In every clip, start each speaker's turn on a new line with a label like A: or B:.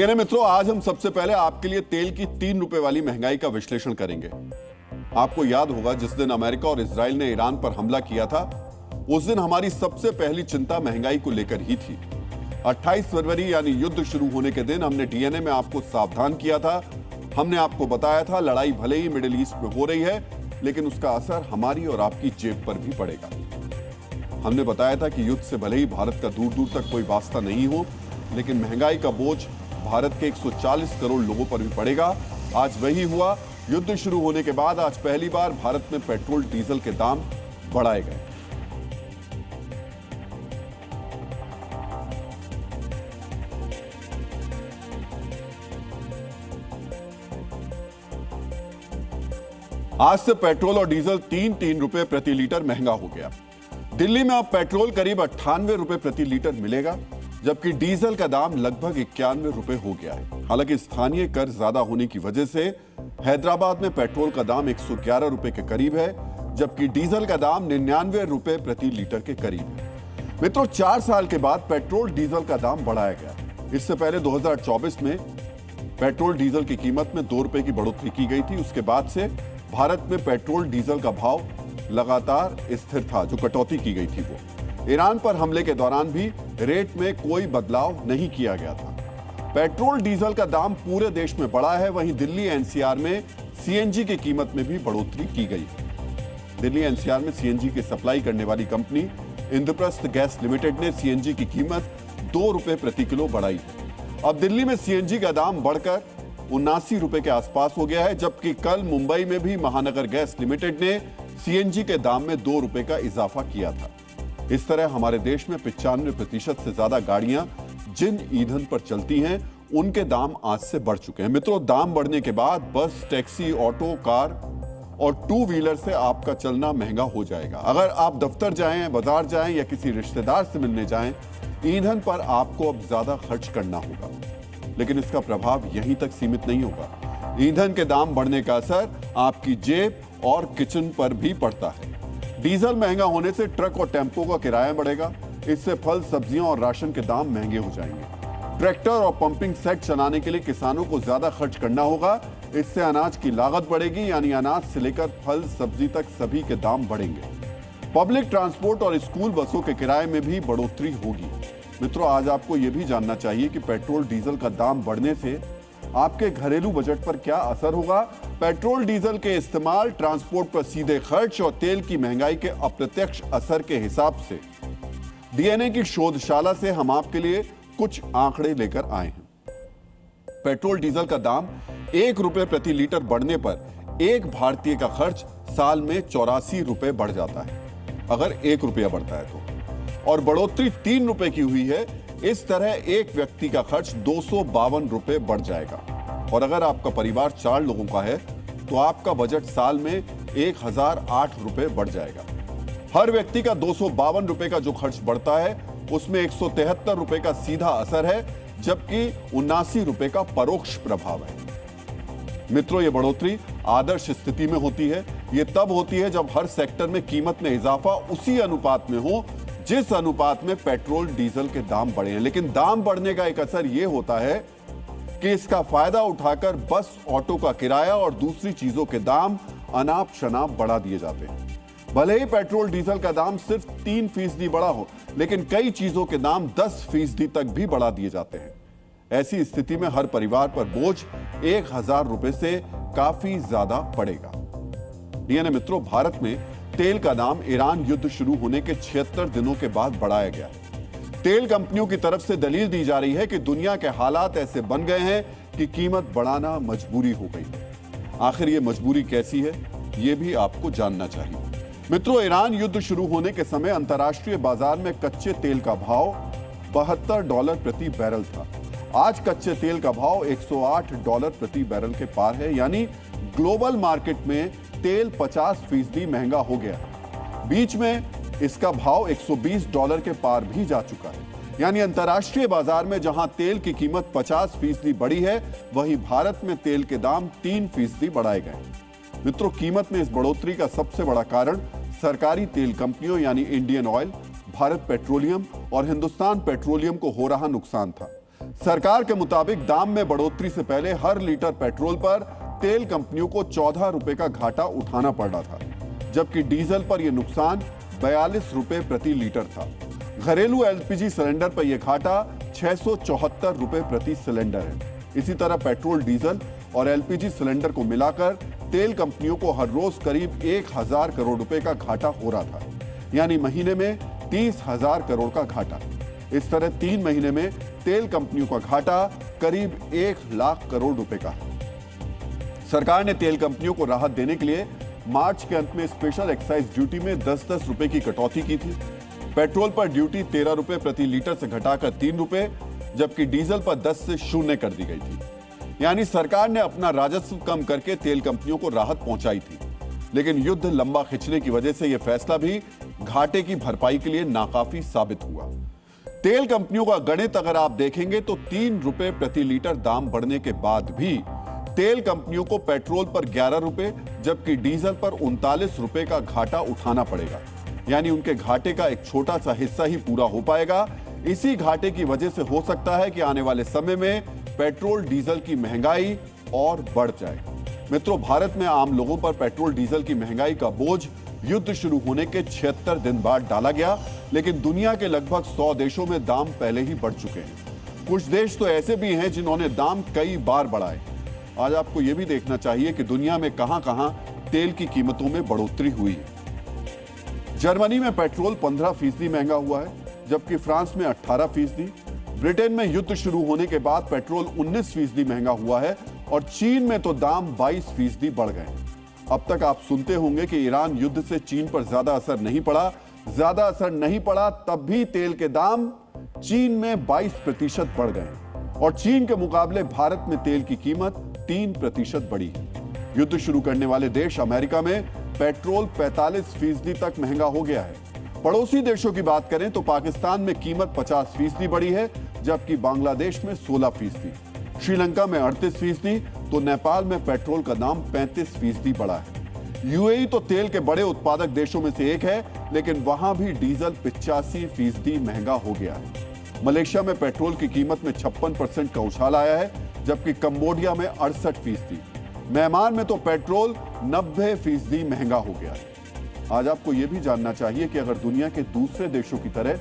A: DNA मित्रों, आज हम सबसे पहले आपके लिए तेल की 3 रुपए वाली महंगाई का विश्लेषण करेंगे। आपको याद होगा जिस दिन अमेरिका और इजराइल ने ईरान पर हमला किया था, उस दिन हमारी सबसे पहली चिंता महंगाई को लेकर ही थी। 28 फरवरी यानी युद्ध शुरू होने के दिन हमने डीएनए में आपको सावधान किया था। हमने आपको बताया था लड़ाई भले ही मिडिल ईस्ट में हो रही है, लेकिन उसका असर हमारी और आपकी जेब पर भी पड़ेगा। हमने बताया था कि युद्ध से भले ही भारत का दूर दूर तक कोई वास्ता नहीं हो, लेकिन महंगाई का बोझ भारत के 140 करोड़ लोगों पर भी पड़ेगा। आज वही हुआ। युद्ध शुरू होने के बाद आज पहली बार भारत में पेट्रोल डीजल के दाम बढ़ाए गए। आज से पेट्रोल और डीजल 3-3 रुपए प्रति लीटर महंगा हो गया। दिल्ली में अब पेट्रोल करीब 98 रुपए प्रति लीटर मिलेगा, जबकि डीजल का दाम लगभग 91 रुपए हो गया है। हालांकि स्थानीय कर ज्यादा होने की वजह से हैदराबाद में पेट्रोल का दाम 111 रुपए के करीब है, जबकि डीजल का दाम 99 रुपए प्रति लीटर के करीब है। मित्रों, 4 साल के बाद पेट्रोल डीजल का दाम बढ़ाया गया। इससे पहले 2024 में पेट्रोल डीजल की कीमत में 2 रुपए की बढ़ोतरी की गई थी। उसके बाद से भारत में पेट्रोल डीजल का भाव लगातार स्थिर था। जो कटौती की गई थी वो ईरान पर हमले के दौरान भी रेट में कोई बदलाव नहीं किया गया था। पेट्रोल डीजल का दाम पूरे देश में बढ़ा है। वहीं दिल्ली एनसीआर में सीएनजी की कीमत में भी बढ़ोतरी की गई। दिल्ली एनसीआर में सीएनजी की सप्लाई करने वाली कंपनी इंद्रप्रस्थ गैस लिमिटेड ने सीएनजी की कीमत 2 रुपए प्रति किलो बढ़ाई है। अब दिल्ली में सीएनजी का दाम बढ़कर 79 रुपए के आसपास हो गया है, जबकि कल मुंबई में भी महानगर गैस लिमिटेड ने सीएनजी के दाम में 2 रुपए का इजाफा किया था। इस तरह हमारे देश में 95% से ज्यादा गाड़ियां जिन ईंधन पर चलती हैं, उनके दाम आज से बढ़ चुके हैं। मित्रों, दाम बढ़ने के बाद बस, टैक्सी, ऑटो, कार और 2 व्हीलर से आपका चलना महंगा हो जाएगा। अगर आप दफ्तर जाएं, बाजार जाएं या किसी रिश्तेदार से मिलने जाएं, ईंधन पर आपको अब ज्यादा खर्च करना होगा। लेकिन इसका प्रभाव यहीं तक सीमित नहीं होगा। ईंधन के दाम बढ़ने का असर आपकी जेब और किचन पर भी पड़ता है। डीजल महंगा होने से ट्रक और टेम्पो का किराया बढ़ेगा। इससे फल, सब्जियां और राशन के दाम महंगे हो जाएंगे। ट्रैक्टर और पंपिंग सेट चलाने के लिए किसानों को ज्यादा खर्च करना होगा। इससे अनाज की लागत बढ़ेगी, यानी अनाज से लेकर फल, सब्जी तक सभी के दाम बढ़ेंगे। पब्लिक ट्रांसपोर्ट और स्कूल बसों के किराए में भी बढ़ोतरी होगी। मित्रों, आज आपको यह भी जानना चाहिए कि पेट्रोल डीजल का दाम बढ़ने से आपके घरेलू बजट पर क्या असर होगा। पेट्रोल डीजल के इस्तेमाल, ट्रांसपोर्ट पर सीधे खर्च और तेल की महंगाई के अप्रत्यक्ष असर के हिसाब से डीएनए की शोधशाला से हम आपके लिए कुछ आंकड़े लेकर आए हैं। पेट्रोल डीजल का दाम 1 रुपए प्रति लीटर बढ़ने पर एक भारतीय का खर्च साल में 84 रुपए बढ़ जाता है, अगर 1 रुपया बढ़ता है तो। और बढ़ोतरी 3 रुपए की हुई है। इस तरह एक व्यक्ति का खर्च 252 रुपए बढ़ जाएगा। और अगर आपका परिवार 4 लोगों का है तो आपका बजट साल में 1008 रुपए बढ़ जाएगा। हर व्यक्ति का 252 रुपए का जो खर्च बढ़ता है, उसमें 173 रुपए का सीधा असर है, जबकि 79 रुपए का परोक्ष प्रभाव है। मित्रों, यह बढ़ोतरी आदर्श स्थिति में होती है। यह तब होती है जब हर सेक्टर में कीमत में इजाफा उसी अनुपात में हो जिस अनुपात में पेट्रोल डीजल के दाम बढ़े हैं। लेकिन दाम बढ़ने का एक असर यह होता है कि इसका फायदा उठाकर बस, ऑटो का किराया और दूसरी चीजों के दाम अनाप शनाप बढ़ा दिए जाते हैं। भले ही पेट्रोल डीजल का दाम सिर्फ 3% बढ़ा हो, लेकिन कई चीजों के दाम 10% तक भी बढ़ा दिए जाते हैं। ऐसी स्थिति में हर परिवार पर बोझ 1000 रुपए से काफी ज्यादा पड़ेगा। डीएनए मित्रों, भारत में तेल का दाम ईरान युद्ध शुरू होने के 76 दिनों के बाद बढ़ाया गया। तेल कंपनियों की तरफ से दलील दी जा रही है कि दुनिया के हालात ऐसे बन गए हैं कि कीमत बढ़ाना मजबूरी हो गई। आखिर ये मजबूरी कैसी है, ये भी आपको जानना चाहिए। मित्रों, ईरान युद्ध शुरू होने के समय अंतर्राष्ट्रीय बाजार में कच्चे तेल का भाव $72 प्रति बैरल था। आज कच्चे तेल का भाव $108 प्रति बैरल के पार है, यानी ग्लोबल मार्केट में तेल 50% महंगा हो गया। बीच में इसका भाव $120 के पार भी जा चुका है। यानी अंतर्राष्ट्रीय बाजार में जहां तेल की कीमत 50% बढ़ी है, वहीं भारत में तेल के दाम 3% बढ़ाए गए। मित्रों, कीमत में इस बढ़ोतरी का सबसे बड़ा कारण सरकारी तेल कंपनियों यानी इंडियन ऑयल, भारत पेट्रोलियम और हिंदुस्तान पेट्रोलियम को हो रहा नुकसान था। सरकार के मुताबिक दाम में बढ़ोतरी से पहले हर लीटर पेट्रोल पर तेल कंपनियों को 14 रुपए का घाटा उठाना पड़ रहा था, जबकि डीजल पर यह नुकसान 42 रुपए प्रति लीटर था। घरेलू एलपीजी सिलेंडर पर यह घाटा 674 रुपए प्रति सिलेंडर है। इसी तरह पेट्रोल, डीजल और एलपीजी सिलेंडर को मिलाकर तेल कंपनियों को हर रोज करीब 1000 करोड़ रुपए का घाटा हो रहा था, यानी महीने में 30,000 करोड़ का घाटा। इस तरह 3 महीने में तेल कंपनियों का घाटा करीब 1 लाख करोड़ रुपए का है। सरकार ने तेल कंपनियों को राहत देने के लिए मार्च के अंत में स्पेशल एक्साइज ड्यूटी में 10-10 रुपए की कटौती की थी। पेट्रोल पर ड्यूटी 13 रुपए प्रति लीटर से घटाकर 3 रुपए, जबकि डीजल पर 10 से 0 कर दी गई थी। यानी सरकार ने अपना राजस्व कम करके तेल कंपनियों को राहत पहुंचाई थी, लेकिन युद्ध लंबा खिंचने की वजह से यह फैसला भी घाटे की भरपाई के लिए नाकाफी साबित हुआ। तेल कंपनियों का गणित अगर आप देखेंगे तो 3 रुपए प्रति लीटर दाम बढ़ने के बाद भी तेल कंपनियों को पेट्रोल पर 11 रुपए जबकि डीजल पर 39 रुपए का घाटा उठाना पड़ेगा। यानी उनके घाटे का एक छोटा सा हिस्सा ही पूरा हो पाएगा। इसी घाटे की वजह से हो सकता है कि आने वाले समय में पेट्रोल डीजल की महंगाई और बढ़ जाए। मित्रों, भारत में आम लोगों पर पेट्रोल डीजल की महंगाई का बोझ युद्ध शुरू होने के 76 दिन बाद डाला गया, लेकिन दुनिया के लगभग 100 देशों में दाम पहले ही बढ़ चुके हैं। कुछ देश तो ऐसे भी हैं जिन्होंने दाम कई बार बढ़ाए। आज आपको यह भी देखना चाहिए कि दुनिया में कहां-कहां तेल की कीमतों में बढ़ोतरी हुई है। जर्मनी में पेट्रोल 15% महंगा हुआ है, जबकि फ्रांस में 18%। ब्रिटेन में युद्ध शुरू होने के बाद पेट्रोल 19% महंगा हुआ है और चीन में तो दाम 22% बढ़ गए। अब तक आप सुनते होंगे कि ईरान युद्ध से चीन पर ज्यादा असर नहीं पड़ा, तब भी तेल के दाम चीन में 22% बढ़ गए और चीन के मुकाबले भारत में तेल की कीमत 3% बढ़ी है। युद्ध शुरू करने वाले देश अमेरिका में पेट्रोल 45% तक महंगा हो गया है। पड़ोसी देशों की बात करें तो पाकिस्तान में कीमत 50% बढ़ी है, जबकि बांग्लादेश में 16%, श्रीलंका में 38%, तो नेपाल में पेट्रोल का दाम 35% बढ़ा है। यूएई तो तेल के बड़े उत्पादक देशों में से एक है, लेकिन वहां भी डीजल 85% महंगा हो गया है। मलेशिया में पेट्रोल की कीमत में 56% का उछाल आया है, जबकि कंबोडिया में 68%। म्यांमार में तो पेट्रोल 90% महंगा हो गया है। आज आपको यह भी जानना चाहिए कि अगर दुनिया के दूसरे देशों की तरह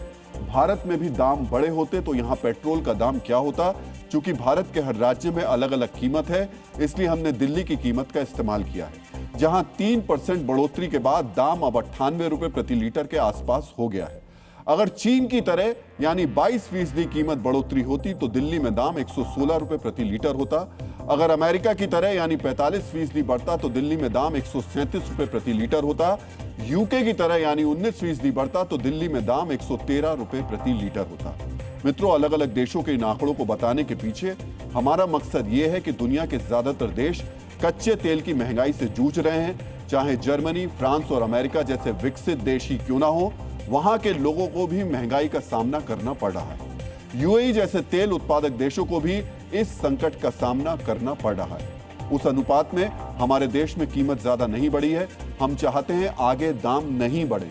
A: भारत में भी दाम बड़े होते तो यहां पेट्रोल का दाम क्या होता। चूंकि भारत के हर राज्य में अलग अलग कीमत है, इसलिए हमने दिल्ली की कीमत का इस्तेमाल किया है, जहां 3% बढ़ोतरी के बाद दाम अब 98 रुपए प्रति लीटर के आसपास हो गया है। अगर चीन की तरह यानी 22% कीमत बढ़ोतरी होती तो दिल्ली में दाम 116 रुपए प्रति लीटर होता। अगर अमेरिका की तरह यानी 45% बढ़ता तो दिल्ली में दाम 137 रुपए प्रति लीटर होता। यूके की तरह यानी 19% बढ़ता तो दिल्ली में दाम 113 रुपए प्रति लीटर होता। मित्रों, अलग अलग देशों के इन आंकड़ों को बताने के पीछे हमारा मकसद ये है कि दुनिया के ज्यादातर देश कच्चे तेल की महंगाई से जूझ रहे हैं, चाहे जर्मनी, फ्रांस और अमेरिका जैसे विकसित देश ही क्यों ना हो, वहां के लोगों को भी महंगाई का सामना करना पड़ रहा है। यूएई जैसे तेल उत्पादक देशों को भी इस संकट का सामना करना पड़ रहा है। उस अनुपात में हमारे देश में कीमत ज्यादा नहीं बढ़ी है। हम चाहते हैं आगे दाम नहीं बढ़े,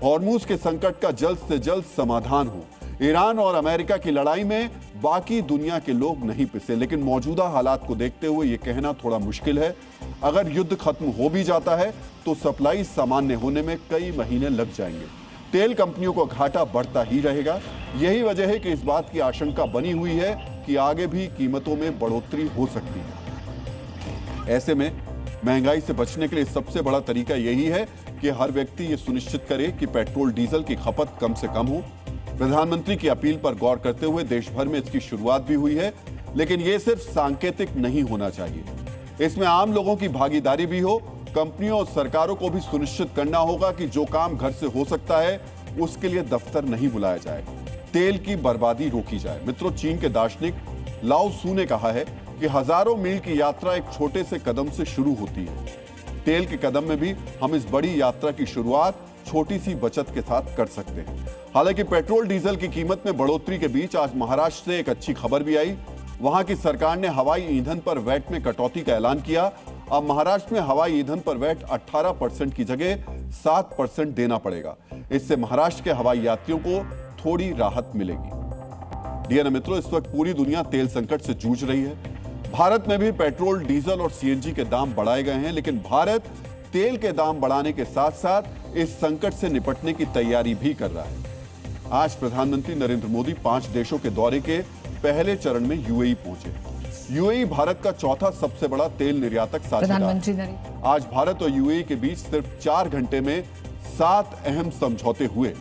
A: हॉर्मुज के संकट का जल्द से जल्द समाधान हो। ईरान और अमेरिका की लड़ाई में बाकी दुनिया के लोग नहीं पिसे, लेकिन मौजूदा हालात को देखते हुए यह कहना थोड़ा मुश्किल है। अगर युद्ध खत्म हो भी जाता है तो सप्लाई सामान्य होने में कई महीने लग जाएंगे। तेल कंपनियों को घाटा बढ़ता ही रहेगा। यही वजह है कि इस बात की आशंका बनी हुई है कि आगे भी कीमतों में बढ़ोतरी हो सकती है। ऐसे में महंगाई से बचने के लिए सबसे बड़ा तरीका यही है कि हर व्यक्ति ये सुनिश्चित करे कि पेट्रोल डीजल की खपत कम से कम हो। प्रधानमंत्री की अपील पर गौर करते हुए देश भर में इसकी शुरुआत भी हुई है, लेकिन यह सिर्फ सांकेतिक नहीं होना चाहिए। इसमें आम लोगों की भागीदारी भी हो। कंपनियों और सरकारों को भी सुनिश्चित करना होगा कि जो काम घर से हो सकता है उसके लिए दफ्तर नहीं बुलाया जाए, तेल की बर्बादी रोकी जाए। मित्रों, चीन के दार्शनिक लाओ त्सु ने कहा है कि हजारों मील की यात्रा एक छोटे से कदम से शुरू होती है। तेल के कदम में भी हम इस बड़ी यात्रा की शुरुआत छोटी सी बचत के साथ कर सकते हैं। हालांकि पेट्रोल डीजल की कीमत में बढ़ोतरी के बीच आज महाराष्ट्र से एक अच्छी खबर भी आई। वहां की सरकार ने हवाई ईंधन पर वैट में कटौती का ऐलान किया। अब महाराष्ट्र में हवाई ईंधन पर वैट 18% की जगह 7% देना पड़ेगा। इससे महाराष्ट्र के हवाई यात्रियों को थोड़ी राहत मिलेगी। डीएनए मित्रों, इस वक्त पूरी दुनिया तेल संकट से जूझ रही है। भारत में भी पेट्रोल, डीजल और सीएनजी के दाम बढ़ाए गए हैं, लेकिन भारत तेल के दाम बढ़ाने के साथ साथ इस संकट से निपटने की तैयारी भी कर रहा है। आज प्रधानमंत्री नरेंद्र मोदी 5 देशों के दौरे के पहले चरण में यूएई पहुंचे। यूएई भारत का चौथा सबसे बड़ा तेल निर्यातक साझेदार है। आज भारत और यूएई के बीच सिर्फ 4 घंटे में 7 अहम समझौते हुए।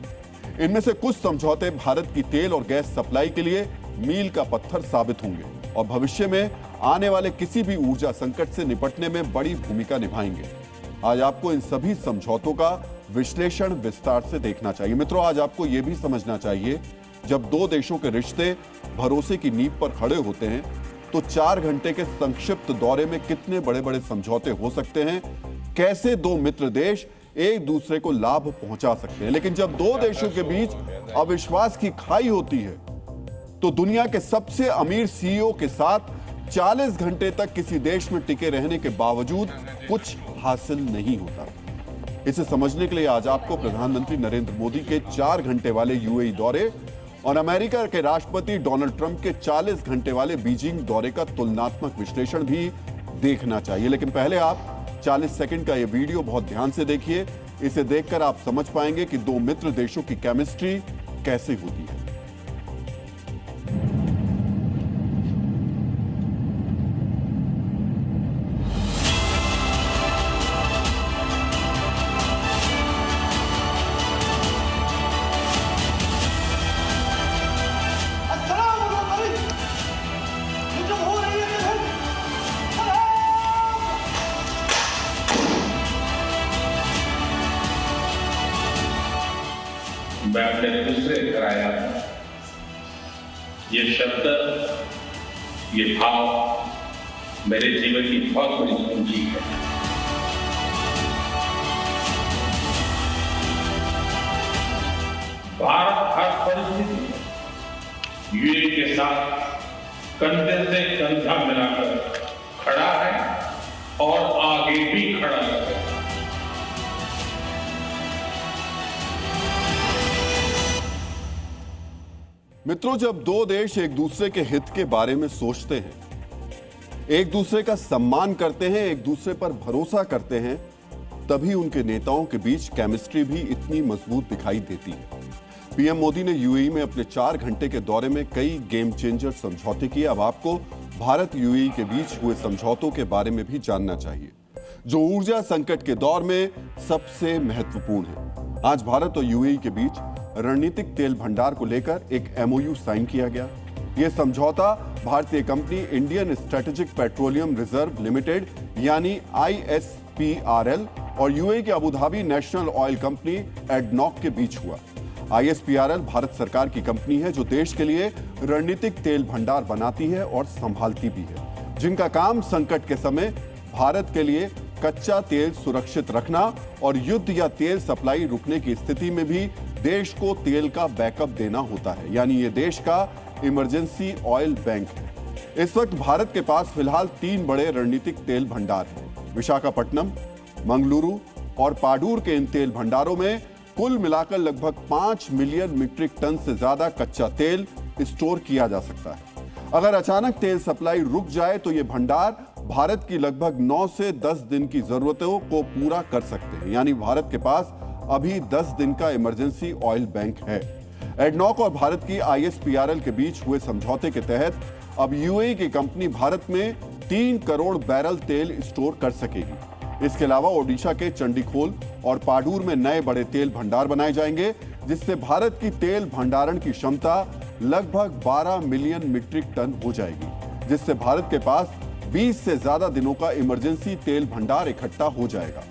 A: इनमें से कुछ समझौते भारत की तेल और गैस सप्लाई के लिए मील का पत्थर साबित होंगे और भविष्य में आने वाले किसी भी ऊर्जा संकट से निपटने में बड़ी भूमिका निभाएंगे। आज आपको इन सभी समझौतों का विश्लेषण विस्तार से देखना चाहिए। मित्रों, आज आपको यह भी समझना चाहिए, जब 2 देशों के रिश्ते भरोसे की नींव पर खड़े होते हैं तो 4 घंटे के संक्षिप्त दौरे में कितने बड़े बड़े समझौते हो सकते हैं, कैसे 2 मित्र देश एक दूसरे को लाभ पहुंचा सकते हैं। लेकिन जब 2 देशों के बीच अविश्वास की खाई होती है तो दुनिया के सबसे अमीर सीईओ के साथ 40 घंटे तक किसी देश में टिके रहने के बावजूद कुछ हासिल नहीं होता। इसे समझने के लिए आज आपको प्रधानमंत्री नरेंद्र मोदी के 4 घंटे वाले यूएई दौरे और अमेरिका के राष्ट्रपति डोनाल्ड ट्रंप के 40 घंटे वाले बीजिंग दौरे का तुलनात्मक विश्लेषण भी देखना चाहिए। लेकिन पहले आप 40 सेकंड का यह वीडियो बहुत ध्यान से देखिए। इसे देखकर आप समझ पाएंगे कि 2 मित्र देशों की केमिस्ट्री कैसे होती है।
B: मैं अपने दूसरे घर आया हूं। ये शब्द, ये भाव मेरे जीवन की बहुत बड़ी पूंजी है। भारत हर परिस्थिति में यूएई के साथ कंधे से कंधा मिलाकर खड़ा है और आगे भी खड़ा है।
A: मित्रों, जब 2 देश एक दूसरे के हित के बारे में सोचते हैं, एक दूसरे का सम्मान करते हैं, एक दूसरे पर भरोसा करते हैं, तभी उनके नेताओं के बीच केमिस्ट्री भी इतनी मजबूत दिखाई देती है। पीएम मोदी ने यूएई में अपने 4 घंटे के दौरे में कई गेम चेंजर समझौते किए। अब आपको भारत यूएई के बीच हुए समझौतों के बारे में भी जानना चाहिए, जो ऊर्जा संकट के दौर में सबसे महत्वपूर्ण है। आज भारत और यूएई के बीच रणनीतिक तेल भंडार को लेकर एक एमओयू साइन किया गया। यह समझौता भारतीय company Indian strategic petroleum reserve limited यानी ISPRL और यूएई के Abu Dhabi national oil company ADNOC के बीच हुआ। ISPRL भारत सरकार की कंपनी है जो देश के लिए रणनीतिक तेल भंडार बनाती है और संभालती भी है, जिनका काम संकट के समय भारत के लिए कच्चा तेल सुरक्षित रखना और युद्ध या तेल सप्लाई रुकने की स्थिति में भी देश को तेल का बैकअप देना होता है। यानी ये देश का इमरजेंसी ऑयल बैंक है। इस वक्त भारत के पास फिलहाल 3 बड़े रणनीतिक तेल भंडार हैं। विशाखापट्टनम, मंगलुरु और पाडूर के इन तेल भंडारों में कुल मिलाकर लगभग 5 मिलियन मीट्रिक टन से ज्यादा कच्चा तेल स्टोर किया जा सकता है। अगर अचानक तेल सप्लाई रुक जाए तो ये भंडार भारत की लगभग 9 से 10 दिन की जरूरतों को पूरा कर सकते हैं। यानी भारत के पास अभी 10 दिन का इमरजेंसी ऑयल बैंक है। एडनॉक और भारत की ISPRL के बीच हुए समझौते के तहत अब यूएई की कंपनी भारत में 3 करोड़ बैरल तेल स्टोर कर सकेगी। इसके अलावा ओडिशा के चंडीखोल और पाडूर में नए बड़े तेल भंडार बनाए जाएंगे, जिससे भारत की तेल भंडारण की क्षमता लगभग 12 मिलियन मीट्रिक टन हो जाएगी, जिससे भारत के पास 20 से ज्यादा दिनों का इमरजेंसी तेल भंडार इकट्ठा हो जाएगा।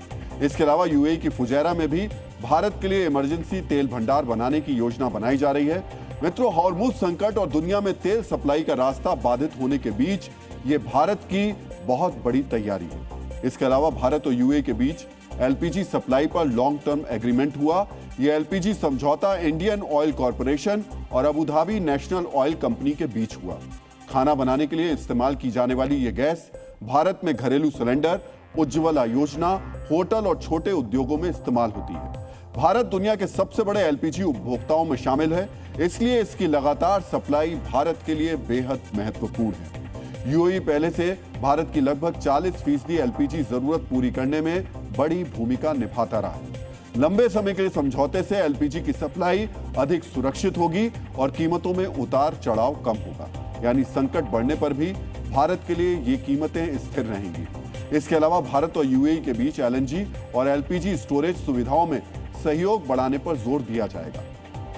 A: इसके अलावा यूएई की फुजैरा में भी भारत के लिए इमरजेंसी तेल भंडार बनाने की योजना बनाई जा रही है। मित्रों, हॉर्मुज संकट और दुनिया में तेल सप्लाई का रास्ता बाधित होने के बीच ये भारत की बहुत बड़ी तैयारी है। इसके अलावा भारत और यूएई के बीच एलपीजी सप्लाई पर लॉन्ग टर्म एग्रीमेंट हुआ। यह एलपीजी समझौता इंडियन ऑयल कॉरपोरेशन और Abu Dhabi national oil company के बीच हुआ। खाना बनाने के लिए इस्तेमाल की जाने वाली यह गैस भारत में घरेलू सिलेंडर, उज्ज्वला योजना, होटल और छोटे उद्योगों में इस्तेमाल होती है। भारत दुनिया के सबसे बड़े एलपीजी उपभोक्ताओं में शामिल है, इसलिए इसकी लगातार सप्लाई भारत के लिए बेहद महत्वपूर्ण है। यूएई पहले से भारत की लगभग 40% एलपीजी जरूरत पूरी करने में बड़ी भूमिका निभाता रहा है। लंबे समय के समझौते से एलपीजी की सप्लाई अधिक सुरक्षित होगी और कीमतों में उतार चढ़ाव कम होगा, यानी संकट बढ़ने पर भी भारत के लिए ये कीमतें स्थिर रहेंगी। इसके अलावा भारत और यूएई के बीच एलएनजी और एलपीजी स्टोरेज सुविधाओं में सहयोग बढ़ाने पर जोर दिया जाएगा।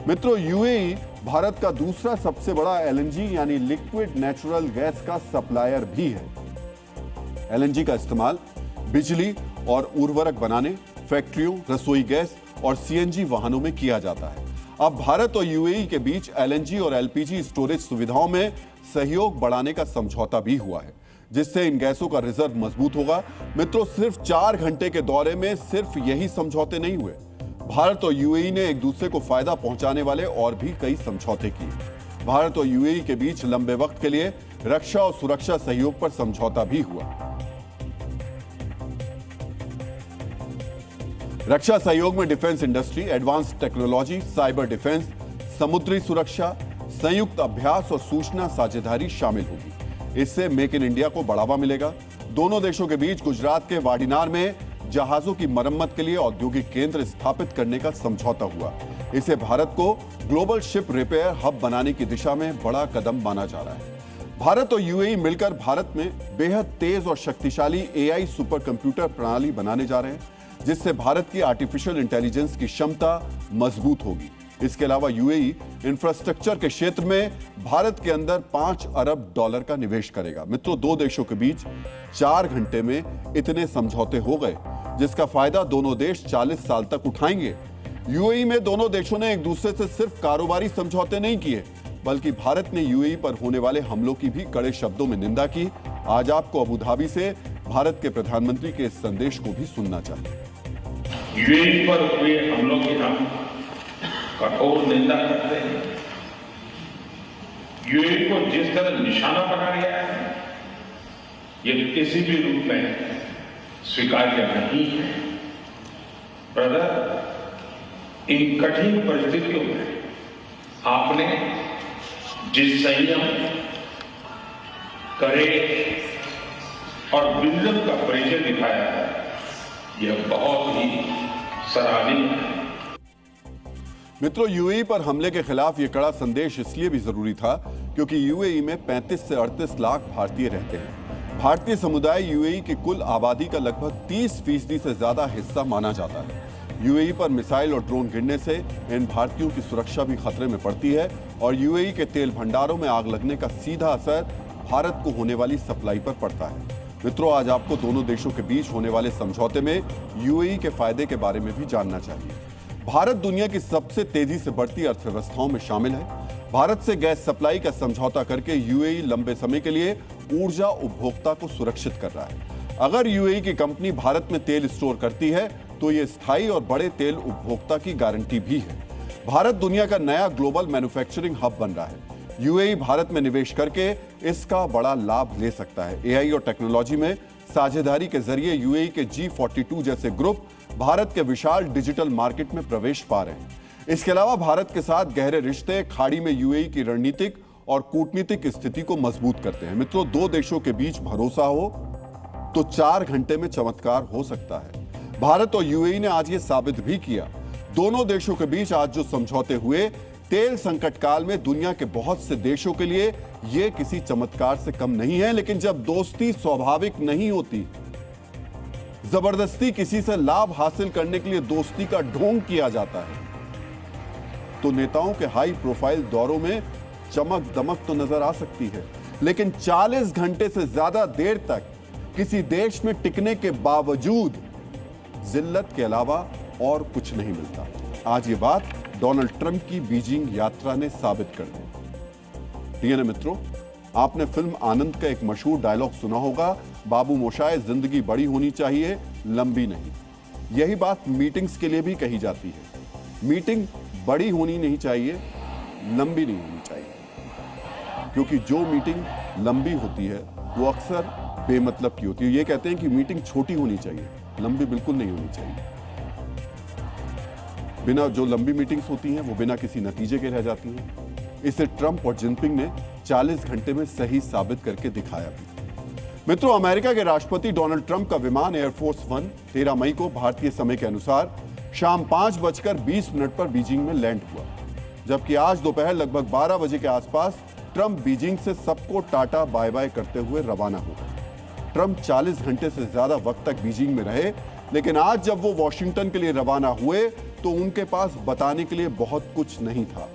A: मित्रों, यूएई भारत का दूसरा सबसे बड़ा एलएनजी यानी लिक्विड नेचुरल गैस का सप्लायर भी है। एलएनजी का इस्तेमाल बिजली और उर्वरक बनाने, फैक्ट्रियों, रसोई गैस और सीएनजी वाहनों में किया जाता है। अब भारत और यूएई के बीच एलएनजी और एलपीजी स्टोरेज सुविधाओं में सहयोग बढ़ाने का समझौता भी हुआ है, जिससे इन गैसों का रिजर्व मजबूत होगा। मित्रों, सिर्फ 4 घंटे के दौरे में सिर्फ यही समझौते नहीं हुए। भारत और यूएई ने एक दूसरे को फायदा पहुंचाने वाले और भी कई समझौते किए। भारत और यूएई के बीच लंबे वक्त के लिए रक्षा और सुरक्षा सहयोग पर समझौता भी हुआ। रक्षा सहयोग में defence industry, advance technology, cyber defence, समुद्री सुरक्षा, संयुक्त अभ्यास और सूचना साझेदारी शामिल होगी। इससे मेक इन इंडिया को बढ़ावा मिलेगा। दोनों देशों के बीच गुजरात के वाडीनार में जहाजों की मरम्मत के लिए औद्योगिक केंद्र स्थापित करने का समझौता हुआ। इसे भारत को ग्लोबल शिप रिपेयर हब बनाने की दिशा में बड़ा कदम माना जा रहा है। भारत और यूएई मिलकर भारत में बेहद तेज और शक्तिशाली एआई सुपर कंप्यूटर प्रणाली बनाने जा रहे हैं, जिससे भारत की आर्टिफिशियल इंटेलिजेंस की क्षमता मजबूत होगी। इसके अलावा यूएई इंफ्रास्ट्रक्चर के क्षेत्र में भारत के अंदर $5 अरब का निवेश करेगा। मित्रों, दो देशों के बीच 4 घंटे में इतने समझौते हो गए, जिसका फायदा दोनों देश 40 साल तक उठाएंगे। यूएई में दोनों देशों ने एक दूसरे से सिर्फ कारोबारी समझौते नहीं किए, बल्कि भारत ने यूएई पर होने वाले हमलों की भी कड़े शब्दों में निंदा की। आज आपको अबुधाबी से भारत के प्रधानमंत्री के इस संदेश को भी सुनना चाहिए।
B: यूएई पर हुए हमलों की हम कठोर निंदा करते हैं। यूएई को जिस तरह निशाना बना गया है, ये किसी भी रूप में स्वीकार्य नहीं है। ब्रदर, इन कठिन परिस्थितियों में आपने जिस संयम, करेज और विजन का परिचय दिखाया है, यह बहुत ही सराहनीय है।
A: मित्रों, यूएई पर हमले के खिलाफ यह कड़ा संदेश इसलिए भी जरूरी था क्योंकि यूएई में 35 से 38 लाख भारतीय रहते हैं। भारतीय समुदाय यूएई की कुल आबादी का लगभग 30% से ज्यादा हिस्सा माना जाता है। यूएई पर मिसाइल और ड्रोन गिरने से इन भारतीयों की सुरक्षा भी खतरे में पड़ती है और यूएई के तेल भंडारों में आग लगने का सीधा असर भारत को होने वाली सप्लाई पर पड़ता है। मित्रों, आज आपको दोनों देशों के बीच होने वाले समझौते में यूएई के फायदे के बारे में भी जानना चाहिए। भारत दुनिया की सबसे तेजी से बढ़ती अर्थव्यवस्थाओं में शामिल है। भारत से गैस सप्लाई का समझौता करके यूएई लंबे समय के लिए ऊर्जा उपभोक्ता को सुरक्षित कर रहा है। अगर यूएई की कंपनी भारत में तेल स्टोर करती है तो यह स्थायी और बड़े तेल उपभोक्ता की गारंटी भी है। भारत दुनिया का नया ग्लोबल मैन्युफैक्चरिंग हब बन रहा है। यूएई भारत में निवेश करके इसका बड़ा लाभ ले सकता है। एआई और टेक्नोलॉजी में साझेदारी के जरिए यूएई के G42 जैसे ग्रुप भारत के विशाल डिजिटल मार्केट में प्रवेश पा रहे हैं। इसके अलावा भारत के साथ गहरे रिश्ते खाड़ी में यूएई की रणनीतिक और कूटनीतिक स्थिति को मजबूत करते हैं। मित्रों, दो देशों के बीच भरोसा हो तो 4 घंटे में चमत्कार हो सकता है। भारत और यूएई ने आज ये साबित भी किया। दोनों देशों के बीच आज जो समझौते हुए, तेल संकट काल में दुनिया के बहुत से देशों के लिए यह किसी चमत्कार से कम नहीं है। लेकिन जब दोस्ती स्वाभाविक नहीं होती, जबरदस्ती किसी से लाभ हासिल करने के लिए दोस्ती का ढोंग किया जाता है, तो नेताओं के हाई प्रोफाइल दौरों में चमक दमक तो नजर आ सकती है, लेकिन 40 घंटे से ज्यादा देर तक किसी देश में टिकने के बावजूद जिल्लत के अलावा और कुछ नहीं मिलता। आज ये बात डोनाल्ड ट्रंप की बीजिंग यात्रा ने साबित कर दी। डीएनए मित्रों, आपने फिल्म आनंद का एक मशहूर डायलॉग सुना होगा, बाबू मोशाय, जिंदगी बड़ी होनी चाहिए, लंबी नहीं। यही बात मीटिंग्स के लिए भी कही जाती है। मीटिंग बड़ी होनी नहीं चाहिए, लंबी नहीं होनी चाहिए, क्योंकि जो मीटिंग लंबी होती है वो अक्सर बेमतलब की होती है। ये कहते हैं कि मीटिंग छोटी होनी चाहिए, लंबी बिल्कुल नहीं होनी चाहिए। बिना जो लंबी मीटिंग्स होती हैं वो बिना किसी नतीजे के रह जाती हैं। इसे ट्रंप और जिनपिंग ने 40 घंटे में सही साबित करके दिखाया भी। मित्रों, अमेरिका के राष्ट्रपति डोनाल्ड ट्रंप का विमान एयरफोर्स 1 13 मई को भारतीय समय के अनुसार शाम 5:20 पर बीजिंग में लैंड हुआ, जबकि आज दोपहर लगभग 12 बजे के आसपास ट्रंप बीजिंग से सबको टाटा बाय बाय करते हुए रवाना हो गए। ट्रंप 40 घंटे से ज्यादा वक्त तक बीजिंग में रहे, लेकिन आज जब वो वॉशिंगटन के लिए रवाना हुए तो उनके पास बताने के लिए बहुत कुछ नहीं था।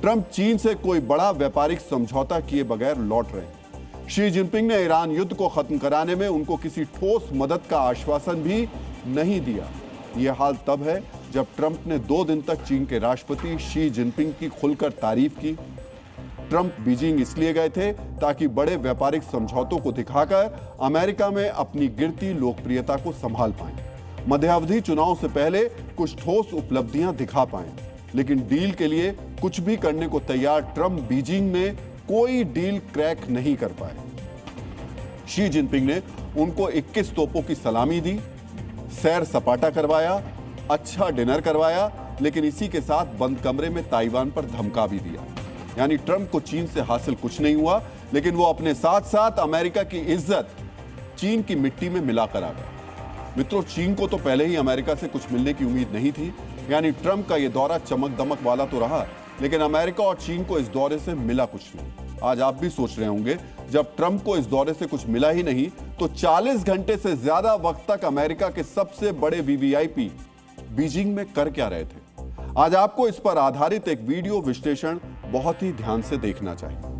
A: ट्रंप चीन से कोई बड़ा व्यापारिक समझौता किए बगैर लौट रहे हैं। शी जिनपिंग ने ईरान युद्ध को खत्म कराने में उनको किसी ठोस मदद का आश्वासन भी नहीं दिया। यह हाल तब है जब ट्रंप ने 2 दिन तक चीन के राष्ट्रपति शी जिनपिंग की खुलकर तारीफ की। ट्रंप बीजिंग इसलिए गए थे ताकि बड़े व्यापारिक समझौतों को दिखाकर अमेरिका में अपनी गिरती लोकप्रियता को संभाल पाएं, मध्यावधि चुनाव से पहले कुछ ठोस उपलब्धियां दिखा पाएं। लेकिन डील के लिए कुछ भी करने को तैयार ट्रंप बीजिंग में कोई डील क्रैक नहीं कर पाए। शी जिनपिंग ने उनको 21 तोपों की सलामी दी, सैर सपाटा करवाया, अच्छा डिनर करवाया, लेकिन इसी के साथ बंद कमरे में ताइवान पर धमका भी दिया। यानी ट्रंप को चीन से हासिल कुछ नहीं हुआ, लेकिन वो अपने साथ साथ अमेरिका की इज्जत चीन की मिट्टी में मिलाकर आ गए। मित्रों, चीन को तो पहले ही अमेरिका से कुछ मिलने की उम्मीद नहीं थी। यानी ट्रंप का यह दौरा चमक दमक वाला तो रहा, लेकिन अमेरिका और चीन को इस दौरे से मिला कुछ नहीं। आज आप भी सोच रहे होंगे, जब ट्रंप को इस दौरे से कुछ मिला ही नहीं तो 40 घंटे से ज्यादा वक्त तक अमेरिका के सबसे बड़े वीवीआईपी बीजिंग में कर क्या रहे थे। आज आपको इस पर आधारित एक वीडियो विश्लेषण बहुत ही ध्यान से देखना चाहिए।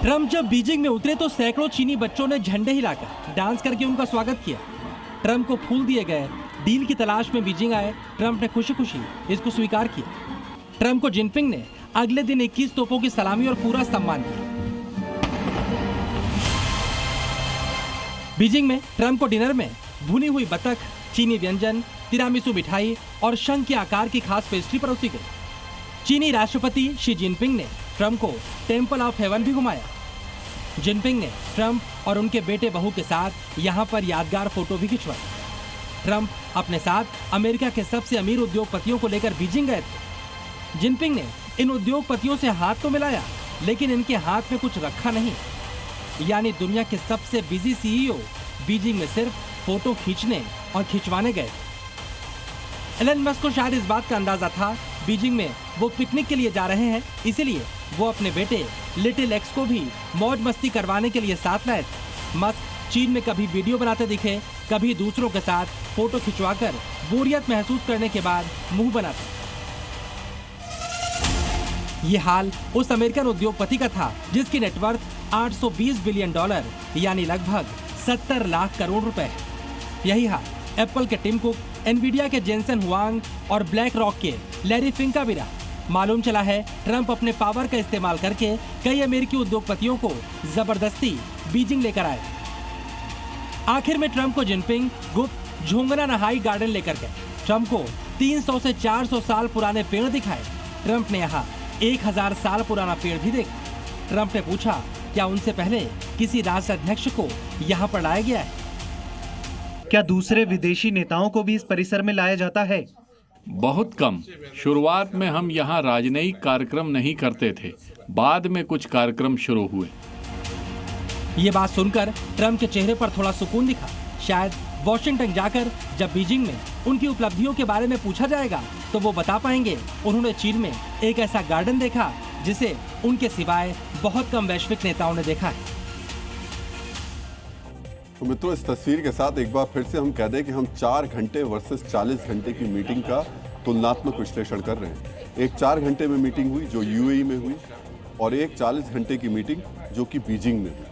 C: ट्रंप जब बीजिंग में उतरे तो सैकड़ों चीनी बच्चों ने झंडे हिलाकर डांस करके उनका स्वागत किया। ट्रंप को फूल दिए गए, डील की तलाश में बीजिंग आए। ट्रंप ने खुशी खुशी इसको स्वीकार किया। ट्रंप को जिनपिंग ने अगले दिन 21 तोपों की सलामी और पूरा सम्मान किया। बीजिंग में ट्रंप को डिनर में भुनी हुई बतख, चीनी व्यंजन, तिरामिसू मिठाई और शंख के आकार की खास पेस्ट्री परोसी गई। चीनी राष्ट्रपति शी जिनपिंग ने ट्रंप को टेंपल ऑफ हेवन भी घुमाया। जिनपिंग ने ट्रंप और उनके बेटे बहू के साथ यहां पर यादगार फोटो भी खिंचवाई। ट्रंप अपने साथ अमेरिका के सबसे अमीर उद्योगपतियों को लेकर बीजिंग गए थे। जिनपिंग ने इन उद्योगपतियों से हाथ तो मिलाया, लेकिन इनके हाथ में कुछ रखा नहीं। यानी दुनिया के सबसे बिजी सीईओ बीजिंग में सिर्फ फोटो खींचने और खिंचवाने गए। एलन मस्क को शायद इस बात का अंदाजा था बीजिंग में वो पिकनिक के लिए जा रहे हैं, इसीलिए वो अपने बेटे लिटिल एक्स को भी मौज मस्ती करवाने के लिए साथ लाए थे। मस्क चीन में कभी वीडियो बनाते दिखे, कभी दूसरों के साथ फोटो खिंचवाकर बोरियत महसूस करने के बाद मुंह बनाते। ये हाल उस अमेरिकन उद्योगपति का था जिसकी नेटवर्थ $820 बिलियन यानी लगभग 70 लाख करोड़ रुपए है। यही हाल एप्पल के टिम कुक, एनवीडिया के जेनसन हुआंग और ब्लैक रॉक के लैरी फिंक का भी रहा। मालूम चला है ट्रंप अपने पावर का इस्तेमाल करके कई अमेरिकी उद्योगपतियों को जबरदस्ती बीजिंग लेकर आए। आखिर में ट्रंप को जिनपिंग गुप्त झोंगना नहाई गार्डन लेकर गए। ट्रंप को 300 से 400 साल पुराने पेड़ दिखाए। ट्रंप ने यहाँ 1000 साल पुराना पेड़ भी देखा। ट्रंप ने पूछा क्या उनसे पहले किसी राष्ट्राध्यक्ष को यहाँ पर लाया गया है।
D: क्या दूसरे विदेशी नेताओं को भी इस परिसर में लाया जाता है?
E: बहुत कम। शुरुआत में हम यहाँ राजनयिक कार्यक्रम नहीं करते थे, बाद में कुछ कार्यक्रम शुरू हुए।
C: ये बात सुनकर ट्रंप के चेहरे पर थोड़ा सुकून दिखा। शायद वॉशिंगटन जाकर जब बीजिंग में उनकी उपलब्धियों के बारे में पूछा जाएगा तो वो बता पाएंगे उन्होंने चीन में एक ऐसा गार्डन देखा जिसे उनके सिवाय बहुत कम वैश्विक नेताओं ने देखा है।
A: तो मित्रों, इस तस्वीर के साथ एक बार फिर से हम कह दें कि हम 4 घंटे वर्सेस 40 घंटे की मीटिंग का तुलनात्मक विश्लेषण कर रहे हैं। एक 4 घंटे में मीटिंग हुई जो यूएई में हुई, और एक 40 घंटे की मीटिंग जो कि बीजिंग में हुई।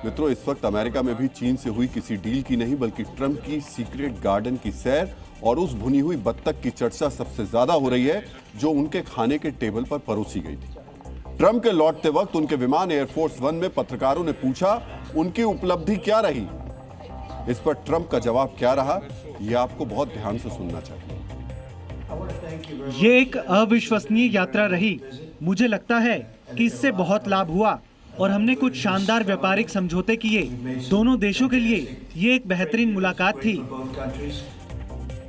A: मित्रों, इस वक्त अमेरिका में भी चीन से हुई किसी डील की नहीं बल्कि ट्रंप की सीक्रेट गार्डन की सैर और उस भुनी हुई बत्तख की चर्चा सबसे ज्यादा हो रही है जो उनके खाने के टेबल पर परोसी गई थी। ट्रंप के लौटते वक्त उनके विमान एयरफोर्स 1 में पत्रकारों ने पूछा उनकी उपलब्धि क्या रही। इस पर ट्रंप का जवाब क्या रहा, यह आपको बहुत ध्यान से सुनना चाहिए।
D: ये एक अविश्वसनीय यात्रा रही। मुझे लगता है कि इससे बहुत लाभ हुआ। और हमने कुछ शानदार व्यापारिक समझौते किए। दोनों देशों के लिए ये एक बेहतरीन मुलाकात थी।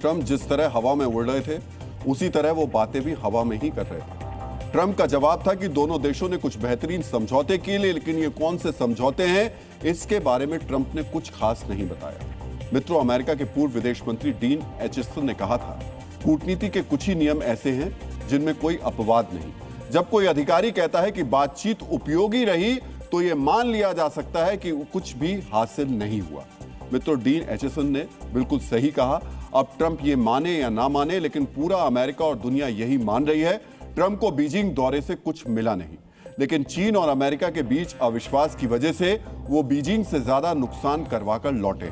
A: ट्रंप जिस तरह हवा में उड़ रहे थे, उसी तरह वो बातें भी हवा में ही कर रहे थे। ट्रंप का जवाब था कि दोनों देशों ने कुछ बेहतरीन समझौते किए, लेकिन ये कौन से समझौते हैं, इसके बारे में ट्रंप ने कुछ खास नहीं बताया। मित्रों, अमेरिका के पूर्व विदेश मंत्री डीन एचिसन ने कहा था, कूटनीति के कुछ ही नियम ऐसे हैं जिनमें कोई अपवाद नहीं। जब कोई अधिकारी कहता है कि बातचीत उपयोगी रही, तो यह मान लिया जा सकता है कि कुछ भी हासिल नहीं हुआ। मित्रों, डीन एचिसन ने बिल्कुल सही कहा। अब ट्रंप ये माने या ना माने, लेकिन पूरा अमेरिका और दुनिया यही मान रही है, ट्रंप को बीजिंग दौरे से कुछ मिला नहीं। लेकिन चीन और अमेरिका के बीच अविश्वास की वजह से वो बीजिंग से ज्यादा नुकसान करवाकर लौटे।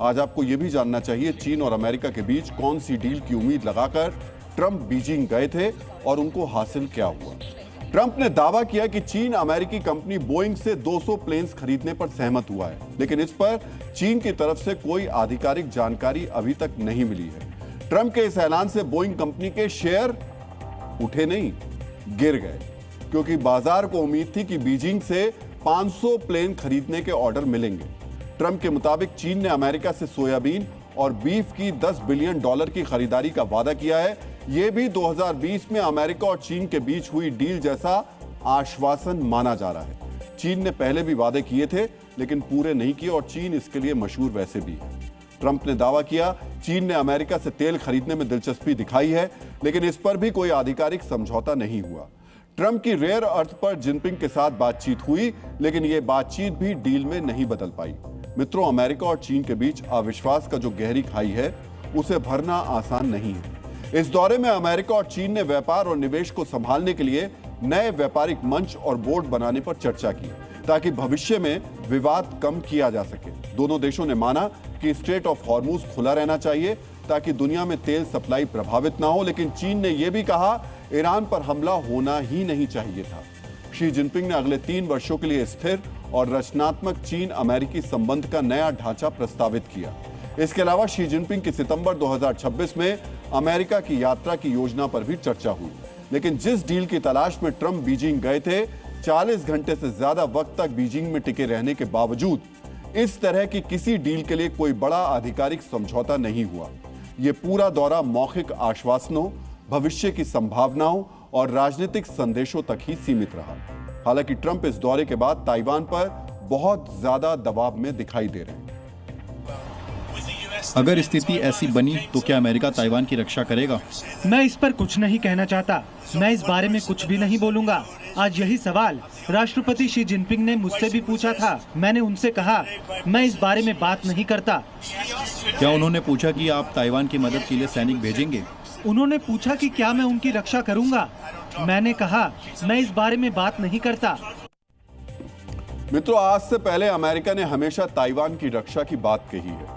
A: आज आपको यह भी जानना चाहिए, चीन और अमेरिका के बीच कौन सी डील की उम्मीद लगाकर ट्रंप बीजिंग गए थे और उनको हासिल क्या हुआ। ट्रंप ने दावा किया कि चीन अमेरिकी कंपनी बोइंग से 200 प्लेन्स खरीदने पर सहमत हुआ है, लेकिन इस पर चीन की तरफ से कोई आधिकारिक जानकारी अभी तक नहीं मिली है। ट्रंप के इस ऐलान से बोइंग कंपनी के शेयर उठे नहीं, गिर गए, क्योंकि बाजार को उम्मीद थी कि बीजिंग से 500 प्लेन खरीदने के ऑर्डर मिलेंगे। ट्रंप के मुताबिक चीन ने अमेरिका से सोयाबीन और बीफ की $10 बिलियन की खरीदारी का वादा किया है। यह भी 2020 में अमेरिका और चीन के बीच हुई डील जैसा आश्वासन माना जा रहा है। चीन ने पहले भी वादे किए थे, लेकिन पूरे नहीं किए, और चीन इसके लिए मशहूर वैसे भी है। ट्रंप ने दावा किया, चीन ने अमेरिका से तेल खरीदने में दिलचस्पी दिखाई है, लेकिन इस पर भी कोई आधिकारिक समझौता नहीं हुआ। ट्रंप की रेयर अर्थ पर जिनपिंग के साथ बातचीत हुई, लेकिन यह बातचीत भी डील में नहीं बदल पाई। मित्रों, अमेरिका और चीन के बीच अविश्वास का जो गहरी खाई है, उसे भरना आसान नहीं है। इस दौरे में अमेरिका और चीन ने व्यापार और निवेश को संभालने के लिए नए व्यापारिक मंच और बोर्ड बनाने पर चर्चा की, ताकि भविष्य में विवाद कम किया जा सके। दोनों देशों ने माना कि स्ट्रेट ऑफ हॉर्मुज खुला रहना चाहिए, ताकि दुनिया में तेल सप्लाई प्रभावित ना हो, लेकिन चीन ने यह भी कहा, ईरान पर हमला होना ही नहीं चाहिए था। शी जिनपिंग ने अगले 3 वर्षों के लिए स्थिर और रचनात्मक चीन अमेरिकी संबंध का नया ढांचा प्रस्तावित किया। इसके अलावा शी जिनपिंग की सितंबर 2026 में अमेरिका की यात्रा की योजना पर भी चर्चा हुई, लेकिन जिस डील की तलाश में ट्रंप बीजिंग गए थे, 40 घंटे से ज्यादा वक्त तक बीजिंग में टिके रहने के बावजूद इस तरह की किसी डील के लिए कोई बड़ा आधिकारिक समझौता नहीं हुआ। यह पूरा दौरा मौखिक आश्वासनों, भविष्य की संभावनाओं और राजनीतिक संदेशों तक ही सीमित रहा। हालांकि ट्रंप इस दौरे के बाद ताइवान पर बहुत ज्यादा दबाव में दिखाई दे रहे हैं।
F: अगर स्थिति ऐसी बनी तो क्या अमेरिका ताइवान की रक्षा करेगा?
D: मैं इस पर कुछ नहीं कहना चाहता। मैं इस बारे में कुछ भी नहीं बोलूंगा। आज यही सवाल राष्ट्रपति शी जिनपिंग ने मुझसे भी पूछा था। मैंने उनसे कहा, मैं इस बारे में बात नहीं करता।
F: क्या उन्होंने पूछा कि आप ताइवान की मदद के लिए सैनिक भेजेंगे?
D: उन्होंने पूछा कि क्या मैं उनकी रक्षा करूंगा। मैंने कहा, मैं इस बारे में बात नहीं करता।
A: मित्रों, आज से पहले अमेरिका ने हमेशा ताइवान की रक्षा की बात कही है,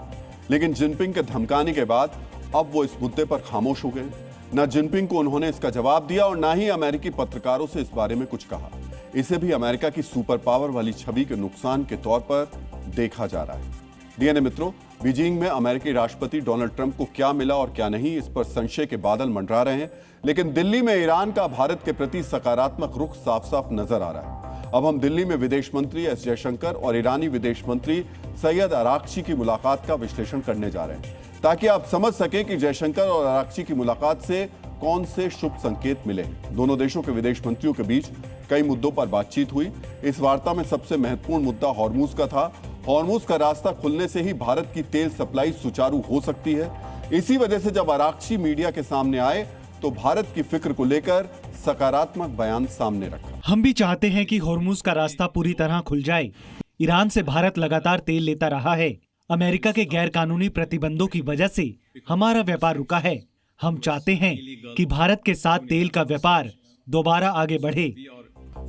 A: लेकिन जिनपिंग के धमकाने के बाद अब वो इस मुद्दे पर खामोश हो गए। न जिनपिंग को उन्होंने इसका जवाब दिया और न ही अमेरिकी पत्रकारों से इस बारे में कुछ कहा। इसे भी अमेरिका की सुपर पावर वाली छवि के नुकसान के तौर पर देखा जा रहा है। डीएनए मित्रों, बीजिंग में अमेरिकी राष्ट्रपति डोनाल्ड ट्रंप को क्या मिला और क्या नहीं, इस पर संशय के बादल मंडरा रहे हैं, लेकिन दिल्ली में ईरान का भारत के प्रति सकारात्मक रुख साफ साफ नजर आ रहा है। अब हम दिल्ली में विदेश मंत्री एस जयशंकर और ईरानी विदेश मंत्री सैयद अराक्ची की मुलाकात का विश्लेषण करने जा रहे हैं, ताकि आप समझ सकें कि जयशंकर और अराक्ची की मुलाकात से कौन से शुभ संकेत मिले। दोनों देशों के विदेश मंत्रियों के बीच कई मुद्दों पर बातचीत हुई। इस वार्ता में सबसे महत्वपूर्ण मुद्दा हॉर्मुज का था। हॉर्मुज का रास्ता खुलने से ही भारत की तेल सप्लाई सुचारू हो सकती है। इसी वजह से जब अराक्ची मीडिया के सामने आए तो भारत की फिक्र को लेकर सकारात्मक बयान सामने रखा।
D: हम भी चाहते हैं कि हॉर्मुज का रास्ता पूरी तरह खुल जाए। ईरान से भारत लगातार तेल लेता रहा है। अमेरिका के गैर कानूनी प्रतिबंधों की वजह से हमारा व्यापार रुका है। हम चाहते हैं कि भारत के साथ तेल का व्यापार दोबारा आगे बढ़े।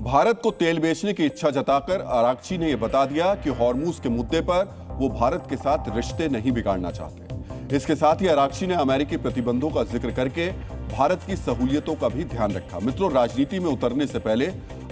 A: भारत को तेल बेचने की इच्छा जताकर अराक्ची ने यह बता दिया कि हॉर्मुज के मुद्दे पर वो भारत के साथ रिश्ते नहीं बिगाड़ना चाहते। इसके साथ ही अराक्ची ने अमेरिकी प्रतिबंधों का जिक्र करके भारत की सहूलियतों का भी ध्यान रखा। मित्रों, राजनीति में उतरने से पहले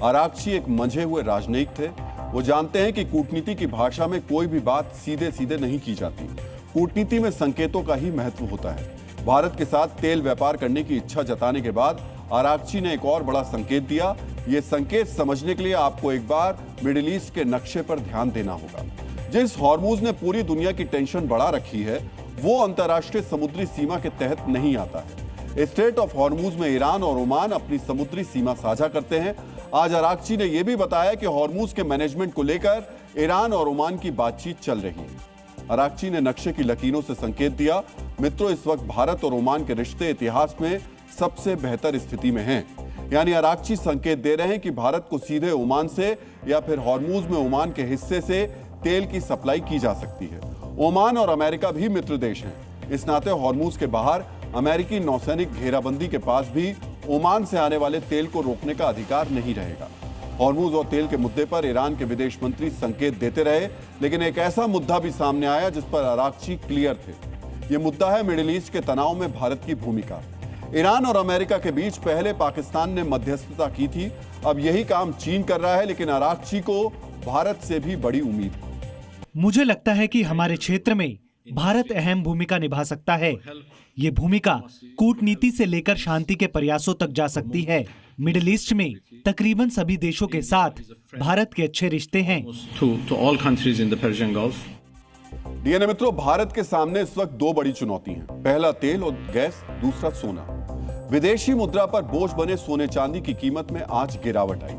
A: अराक्ची एक मंझे हुए राजनयिक थे। वो जानते हैं कि कूटनीति की भाषा में कोई भी बात सीधे सीधे नहीं की जाती। कूटनीति में संकेतों का ही महत्व होता है। भारत के साथ तेल व्यापार करने की इच्छा जताने के बाद अराक्ची ने एक और बड़ा संकेत दिया। ये संकेत समझने के लिए आपको एक बार मिडिल ईस्ट के नक्शे पर ध्यान देना होगा। जिस हॉर्मूज ने पूरी दुनिया की टेंशन बढ़ा रखी है वो अंतर्राष्ट्रीय समुद्री सीमा के तहत नहीं आता है। स्ट्रेट ऑफ हॉर्मूज में ईरान और ओमान अपनी समुद्री सीमा साझा करते हैं। आज अराक्ची ने यह भी बताया कि हॉर्मूज के मैनेजमेंट को लेकर ईरान और ओमान की बातचीत चल रही है। अराक्ची ने नक्शे की लकीरों से संकेत दिया, मित्रों इस वक्त भारत और ओमान के रिश्ते इतिहास में सबसे बेहतर स्थिति में हैं। यानी अराक्ची संकेत दे रहे हैं कि भारत को सीधे ओमान से या फिर हॉर्मूज में ओमान के हिस्से से तेल की सप्लाई की जा सकती है। ओमान और अमेरिका भी मित्र देश हैं। इस नाते हॉर्मूज के बाहर अमेरिकी नौसैनिक घेराबंदी के पास भी ओमान से आने वाले तेल को रोकने का अधिकार नहीं रहेगा। हॉर्मूज और तेल के मुद्दे पर ईरान के विदेश मंत्री संकेत देते रहे, लेकिन एक ऐसा मुद्दा भी सामने आया जिस पर अराक्ची क्लियर थे। यह मुद्दा है मिडिल ईस्ट के तनाव में भारत की भूमिका। ईरान और अमेरिका के बीच पहले पाकिस्तान ने मध्यस्थता की थी, अब यही काम चीन कर रहा है, लेकिन अराक्ची को भारत से भी बड़ी उम्मीद है।
D: मुझे लगता है कि हमारे क्षेत्र में भारत अहम भूमिका निभा सकता है। ये भूमिका कूटनीति से लेकर शांति के प्रयासों तक जा सकती है। मिडिल ईस्ट में तकरीबन सभी देशों के साथ भारत के अच्छे रिश्ते हैं।
A: डीएनए मित्रों, भारत के सामने इस वक्त दो बड़ी चुनौती हैं। पहला तेल और गैस, दूसरा सोना। विदेशी मुद्रा पर बोझ बने सोने चांदी की कीमत में आज गिरावट आई।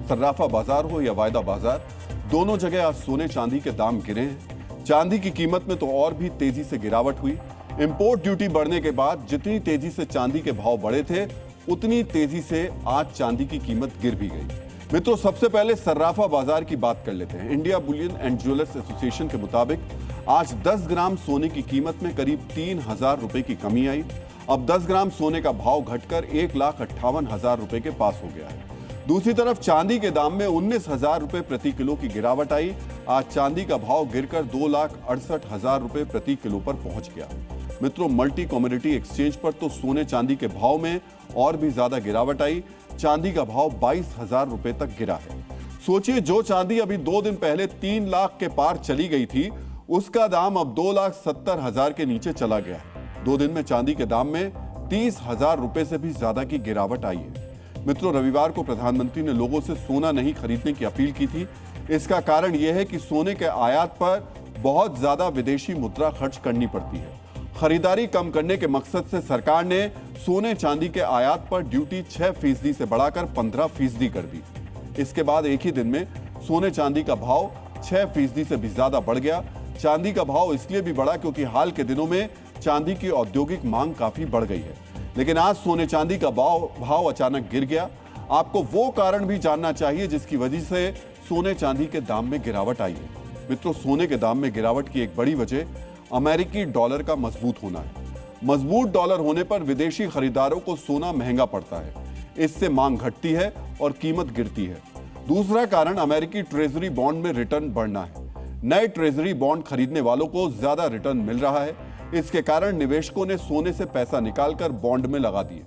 A: सर्राफा बाजार हो या वायदा बाजार, दोनों जगह आज सोने चांदी के दाम गिरे हैं। चांदी की कीमत में तो और भी तेजी से गिरावट हुई। इंपोर्ट ड्यूटी बढ़ने के बाद जितनी तेजी से चांदी के भाव बढ़े थे उतनी तेजी से आज चांदी की कीमत गिर भी गई। मित्रों, सबसे पहले सर्राफा बाजार की बात कर लेते हैं। India Boolean and jewellers association के मुताबिक आज 10 ग्राम सोने की कीमत में करीब 3,000 रुपए की कमी आई। अब 10 ग्राम सोने का भाव घटकर 1,58,000 रुपए के पास हो गया है। दूसरी तरफ चांदी के दाम में 19,000 रुपए प्रति किलो की गिरावट आई। आज चांदी का भाव गिरकर 2,68,000 रुपए प्रति किलो पर पहुंच गया। मित्रों, मल्टी कमोडिटी एक्सचेंज पर तो सोने चांदी के भाव में और भी ज्यादा गिरावट आई। चांदी का भाव 22,000 रुपए तक गिरा है। सोचिए, जो चांदी अभी 2 दिन पहले 3 लाख के पार चली गई थी उसका दाम अब 2,70,000 के नीचे चला गया है। 2 दिन में चांदी के दाम में 30,000 रुपए से भी ज्यादा की गिरावट आई है। मित्रों, रविवार को प्रधानमंत्री ने लोगों से सोना नहीं खरीदने की अपील की थी। इसका कारण यह है कि सोने के आयात पर बहुत ज्यादा विदेशी मुद्रा खर्च करनी पड़ती है। खरीदारी कम करने के मकसद से सरकार ने सोने चांदी के आयात पर ड्यूटी 6% से बढ़ाकर 15% कर दी। इसके बाद एक ही दिन में सोने चांदी का भाव 6% से भी ज्यादा बढ़ गया। चांदी का भाव इसलिए भी बढ़ा क्योंकि हाल के दिनों में चांदी की औद्योगिक मांग काफी बढ़ गई है। लेकिन आज सोने चांदी का भाव अचानक गिर गया। आपको वो कारण भी जानना चाहिए जिसकी वजह से सोने चांदी के दाम में गिरावट आई है। मित्रों, सोने के दाम में गिरावट की एक बड़ी वजह अमेरिकी डॉलर का मजबूत होना है। मजबूत डॉलर होने पर विदेशी खरीदारों को सोना महंगा पड़ता है। इससे मांग घटती है और कीमत गिरती है। दूसरा कारण अमेरिकी ट्रेजरी बॉन्ड में रिटर्न बढ़ना है। नए ट्रेजरी बॉन्ड खरीदने वालों को ज्यादा रिटर्न मिल रहा है। इसके कारण निवेशकों ने सोने से पैसा निकालकर बॉन्ड में लगा दिए।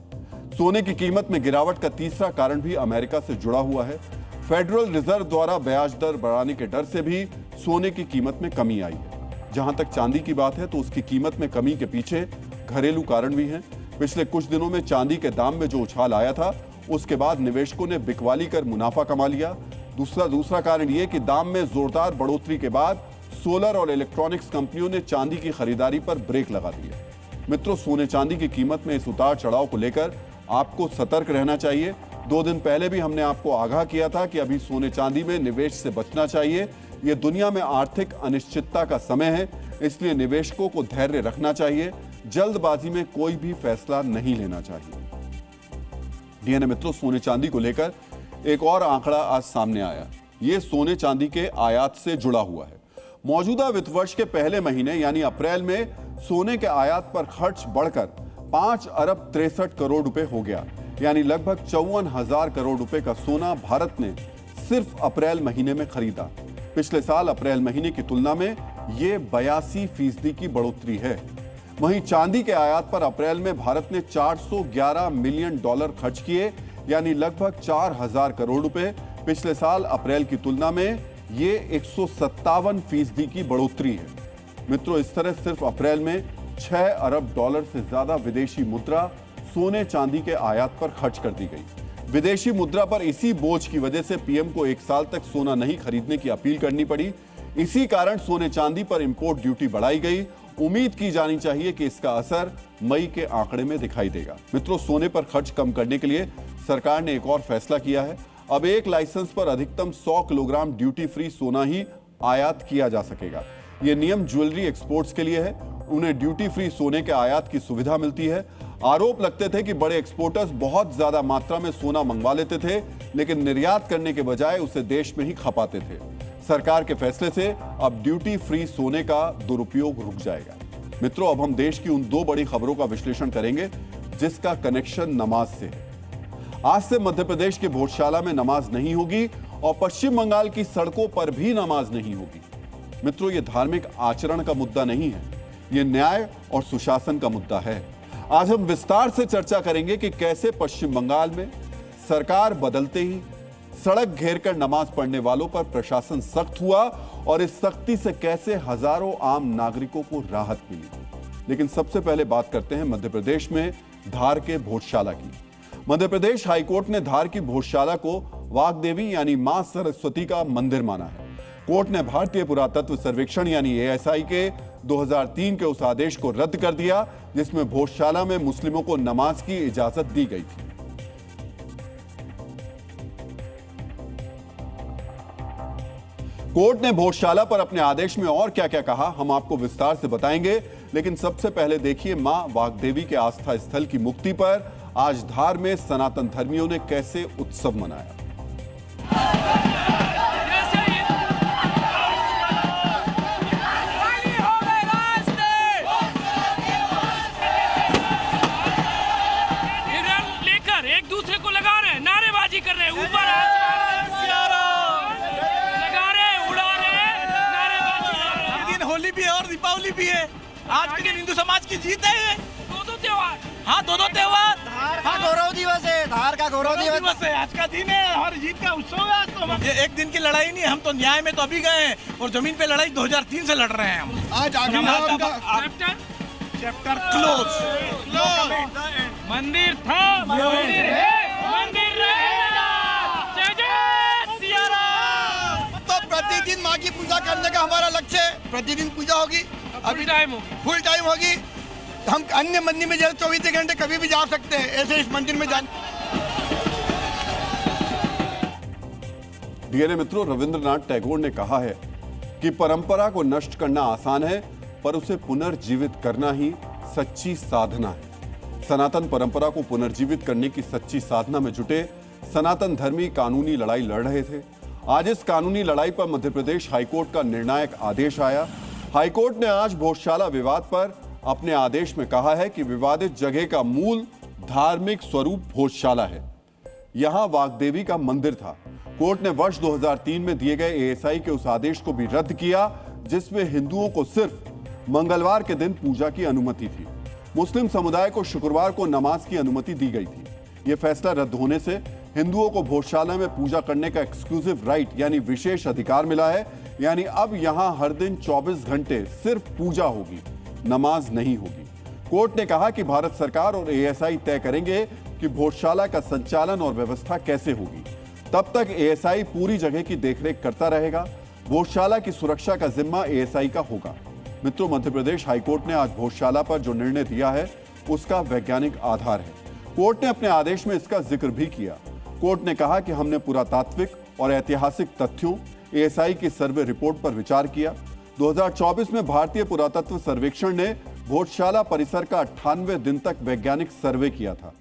A: सोने की कीमत में गिरावट का तीसरा कारण भी अमेरिका से जुड़ा हुआ है। फेडरल रिजर्व द्वारा ब्याज दर बढ़ाने के डर से भी सोने की कीमत में कमी आई है। जहां तक चांदी की बात है तो उसकी कीमत में कमी के पीछे घरेलू कारण भी हैं। पिछले कुछ दिनों में चांदी के दाम में जो उछाल आया था उसके बाद निवेशकों ने बिकवाली कर मुनाफा कमा लिया। दूसरा कारण यह कि दाम में जोरदार बढ़ोतरी के बाद सोलर और इलेक्ट्रॉनिक्स कंपनियों ने चांदी की खरीदारी पर ब्रेक लगा दिया। मित्रों, सोने चांदी की कीमत में इस उतार चढ़ाव को लेकर आपको सतर्क रहना चाहिए। 2 दिन पहले भी हमने आपको आगाह किया था कि अभी सोने चांदी में निवेश से बचना चाहिए। यह दुनिया में आर्थिक अनिश्चितता का समय है, इसलिए निवेशकों को धैर्य रखना चाहिए। जल्दबाजी में कोई भी फैसला नहीं लेना चाहिए। डीएनए मित्रों, सोने चांदी को लेकर एक और आंकड़ा आज सामने आया। यह सोने चांदी के आयात से जुड़ा हुआ है। मौजूदा वित्त वर्ष के पहले महीने यानी अप्रैल में सोने के आयात पर खर्च बढ़कर 5 अरब 63 करोड़ रुपए हो गया। यानी लगभग 54,000 करोड़ रुपए का सोना भारत ने सिर्फ अप्रैल महीने में खरीदा। पिछले साल अप्रैल महीने की तुलना में ये 82% की बढ़ोतरी है। वहीं चांदी के आयात पर अप्रैल में भारत ने $411 मिलियन खर्च किए, यानी लगभग 4,000 करोड़ रुपए। पिछले साल अप्रैल की तुलना में ये 157% की बढ़ोतरी है। मित्रों, इस तरह सिर्फ अप्रैल में $6 अरब से ज्यादा विदेशी मुद्रा सोने चांदी के आयात पर खर्च कर दी गई। विदेशी मुद्रा पर इसी बोझ की वजह से पीएम को 1 साल तक सोना नहीं खरीदने की अपील करनी पड़ी। इसी कारण सोने चांदी पर इंपोर्ट ड्यूटी बढ़ाई गई। उम्मीद की जानी चाहिए कि इसका असर मई के आंकड़े में दिखाई देगा। मित्रों, सोने पर खर्च कम करने के लिए सरकार ने एक और फैसला किया है। अब एक लाइसेंस पर अधिकतम 100 किलोग्राम ड्यूटी फ्री सोना ही आयात किया जा सकेगा। यह नियम ज्वेलरी एक्सपोर्ट्स के लिए है। उन्हें ड्यूटी फ्री सोने के आयात की सुविधा मिलती है। आरोप लगते थे कि बड़े एक्सपोर्टर्स बहुत ज्यादा मात्रा में सोना मंगवा लेते थे, लेकिन निर्यात करने के बजाय उसे देश में ही खपाते थे। सरकार के फैसले से अब ड्यूटी फ्री सोने का दुरुपयोग रुक जाएगा। मित्रों, अब हम देश की उन 2 बड़ी खबरों का विश्लेषण करेंगे जिसका कनेक्शन नमाज से है। आज से मध्य प्रदेश के भोजशाला में नमाज नहीं होगी और पश्चिम बंगाल की सड़कों पर भी नमाज नहीं होगी। मित्रों, यह धार्मिक आचरण का मुद्दा नहीं है, यह न्याय और सुशासन का मुद्दा है। आज हम विस्तार से चर्चा करेंगे कि कैसे पश्चिम बंगाल में सरकार बदलते ही सड़क घेरकर नमाज पढ़ने वालों पर प्रशासन सख्त हुआ और इस सख्ती से कैसे हजारों आम नागरिकों को राहत मिली। लेकिन सबसे पहले बात करते हैं मध्य प्रदेश में धार के भोजशाला की। मध्य प्रदेश हाईकोर्ट ने धार की भोजशाला को वाग्देवी यानी मां सरस्वती का मंदिर माना है। कोर्ट ने भारतीय पुरातत्व सर्वेक्षण यानी ASI के 2003 के उस आदेश को रद्द कर दिया जिसमें भोजशाला में मुस्लिमों को नमाज की इजाजत दी गई थी। कोर्ट ने भोजशाला पर अपने आदेश में और क्या क्या कहा हम आपको विस्तार से बताएंगे, लेकिन सबसे पहले देखिए मां वाग्देवी के आस्था स्थल की मुक्ति पर आज धार में सनातन धर्मियों ने कैसे उत्सव मनाया।
G: लेकर एक दूसरे को लगा रहे, नारेबाजी कर रहे, ऊपर लगा रहे, उड़ा रहे, नारेबाजी कर रहे।
H: दिन होली भी है और दीपावली भी है। आज के दिन हिंदू समाज की जीत है।
G: दो त्योहार,
H: हाँ, दो त्योहार।
I: धार का गौरव दिवस है, धार का गौरव दिवस
H: है। आज का दिन है और जीत का उत्सव है। आज तो ये एक दिन की लड़ाई नहीं, हम तो न्याय में तो अभी गए हैं और जमीन पे लड़ाई 2003 से लड़ रहे हैं हम।
I: आज
H: चैप्टर क्लोज।
G: मंदिर था, मंदिर है, मंदिर रहेगा। जय जय सिया राम।
I: तो प्रतिदिन माँ की पूजा करने का हमारा लक्ष्य है। प्रतिदिन पूजा होगी,
G: अभी टाइम होगी,
I: फुल टाइम होगी। हम अन्य मंदिर में जैसे 24 घंटे कभी भी जा सकते हैं, ऐसे इस मंदिर में जाने।
A: डीएनए मित्रों, रविंद्रनाथ टैगोर ने कहा है कि परंपरा को नष्ट करना आसान है पर उसे पुनर्जीवित करना ही सच्ची साधना है। सनातन परंपरा को पुनर्जीवित करने की सच्ची साधना में जुटे सनातन धर्मी कानूनी लड़ाई लड़ रहे थे। आज इस कानूनी लड़ाई पर मध्य प्रदेश हाईकोर्ट का निर्णायक आदेश आया। हाईकोर्ट ने आज भोजशाला विवाद पर अपने आदेश में कहा है कि विवादित जगह का मूल धार्मिक स्वरूप भोजशाला है। यहां वाग्देवी का मंदिर था। कोर्ट ने वर्ष 2003 में दिए गए ASI के उस आदेश को भी रद्द किया जिसमें हिंदुओं को सिर्फ मंगलवार के दिन पूजा की अनुमति थी। मुस्लिम समुदाय को शुक्रवार को नमाज की अनुमति दी गई थी। यह फैसला रद्द होने से हिंदुओं को भोजशाला में पूजा करने का एक्सक्लूसिव राइट यानी विशेष अधिकार मिला है। यानी अब यहां हर दिन 24 घंटे सिर्फ पूजा होगी, नमाज नहीं होगी। कोर्ट ने कहा कि भारत सरकार और ASI तय करेंगे कि भोजशाला का संचालन और व्यवस्था कैसे होगी। तब तक ASI पूरी जगह की देखरेख करता रहेगा। भोजशाला की सुरक्षा का जिम्मा ASI का होगा। मित्रों, मध्य प्रदेश हाईकोर्ट ने आज भोजशाला पर जो निर्णय दिया है उसका वैज्ञानिक आधार है। कोर्ट ने अपने आदेश में इसका जिक्र भी किया। कोर्ट ने कहा कि हमने पुरातात्विक और ऐतिहासिक तथ्यों, ASI की सर्वे रिपोर्ट पर विचार किया। 2024 में भारतीय पुरातत्व सर्वेक्षण ने भोजशाला परिसर का 98 दिन तक वैज्ञानिक सर्वे किया था।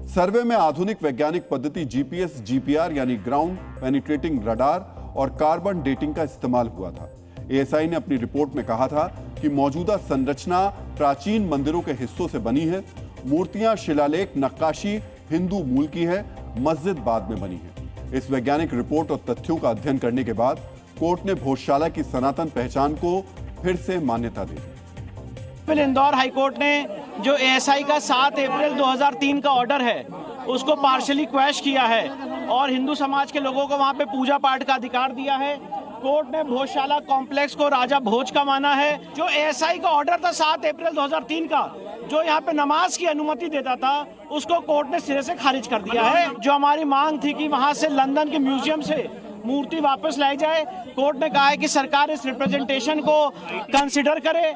A: सर्वे में आधुनिक वैज्ञानिक पद्धति GPS, GPR यानी ग्राउंड पेनिट्रेटिंग रडार और कार्बन डेटिंग का इस्तेमाल हुआ था। ASI ने अपनी रिपोर्ट में कहा था कि मौजूदा संरचना प्राचीन मंदिरों के हिस्सों से बनी है। मूर्तियां, शिलालेख, नक्काशी हिंदू मूल की है, मस्जिद बाद में बनी है। इस वैज्ञानिक रिपोर्ट और तथ्यों का अध्ययन करने के बाद कोर्ट ने भोजशाला की सनातन पहचान को फिर से मान्यता दे दी।
J: इंदौर हाईकोर्ट ने जो ASI का 7 अप्रैल 2003 का ऑर्डर है उसको पार्शली क्वैश किया है और हिंदू समाज के लोगों को वहां पे पूजा पाठ का अधिकार दिया है। कोर्ट ने भोजशाला कॉम्प्लेक्स को राजा भोज का माना है। जो ASI का ऑर्डर था 7 अप्रैल 2003 का, जो यहाँ पे नमाज की अनुमति देता था उसको कोर्ट ने सिरे से खारिज कर दिया है। जो हमारी मांग थी कि वहाँ से लंदन के म्यूजियम से मूर्ति वापस लाई जाए, कोर्ट ने कहा है कि सरकार इस रिप्रेजेंटेशन को कंसिडर करे।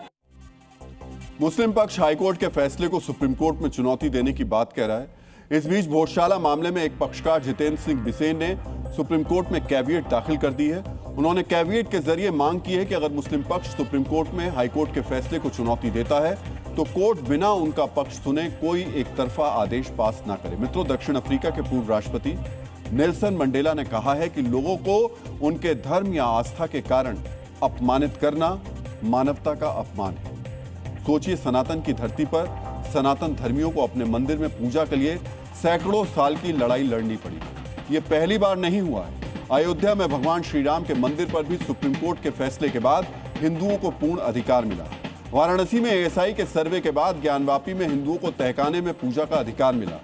A: मुस्लिम पक्ष हाईकोर्ट के फैसले को सुप्रीम कोर्ट में चुनौती देने की बात कह रहा है। इस बीच भोजशाला मामले में एक पक्षकार जितेंद्र सिंह बिसेन ने सुप्रीम कोर्ट में कैविएट दाखिल कर दी है। उन्होंने कैविएट के जरिए मांग की है कि अगर मुस्लिम पक्ष सुप्रीम कोर्ट में हाईकोर्ट के फैसले को चुनौती देता है तो कोर्ट बिना उनका पक्ष सुने कोई एक तरफा आदेश पास ना करे। मित्रों, दक्षिण अफ्रीका के पूर्व राष्ट्रपति नेल्सन मंडेला ने कहा है कि लोगों को उनके धर्म या आस्था के कारण अपमानित करना मानवता का अपमान है। सोचिए, सनातन की धरती पर सनातन धर्मियों को अपने मंदिर में पूजा के लिए सैकड़ों साल की लड़ाई लड़नी पड़ी। ये पहली बार नहीं हुआ है। अयोध्या में भगवान श्री राम के मंदिर पर भी सुप्रीम कोर्ट के फैसले के बाद हिंदुओं को पूर्ण अधिकार मिला। वाराणसी में एएसआई के सर्वे के बाद ज्ञानवापी में हिंदुओं को तहखाने में पूजा का अधिकार मिला।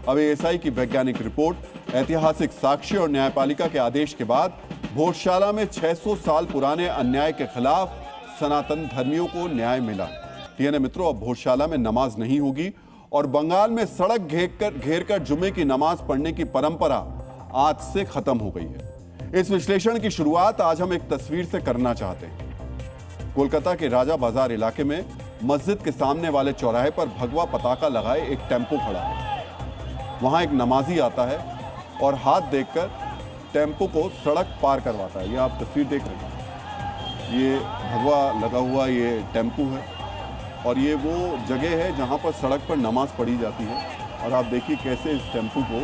A: अब एएसआई की वैज्ञानिक रिपोर्ट, ऐतिहासिक साक्ष्य और न्यायपालिका के आदेश के बाद भोजशाला में 600 साल पुराने अन्याय के खिलाफ सनातन धर्मियों को न्याय मिला। TNA मित्रों, अब भोजशाला में नमाज नहीं होगी और बंगाल में सड़क घेर कर जुमे की नमाज पढ़ने की परंपरा आज से खत्म हो गई है। इस विश्लेषण की शुरुआत आज हम एक तस्वीर से करना चाहते हैं। कोलकाता के राजा बाजार इलाके में मस्जिद के सामने वाले चौराहे पर भगवा पताका लगाए एक टेम्पो खड़ा है। वहां एक नमाजी आता है और हाथ देखकर टेम्पो को सड़क पार करवाता है। ये आप तस्वीर देख रहे हैं, ये भगवा लगा हुआ ये टेम्पो है और ये वो जगह है जहां पर सड़क पर नमाज पढ़ी जाती है। और आप देखिए कैसे इस टेम्पो को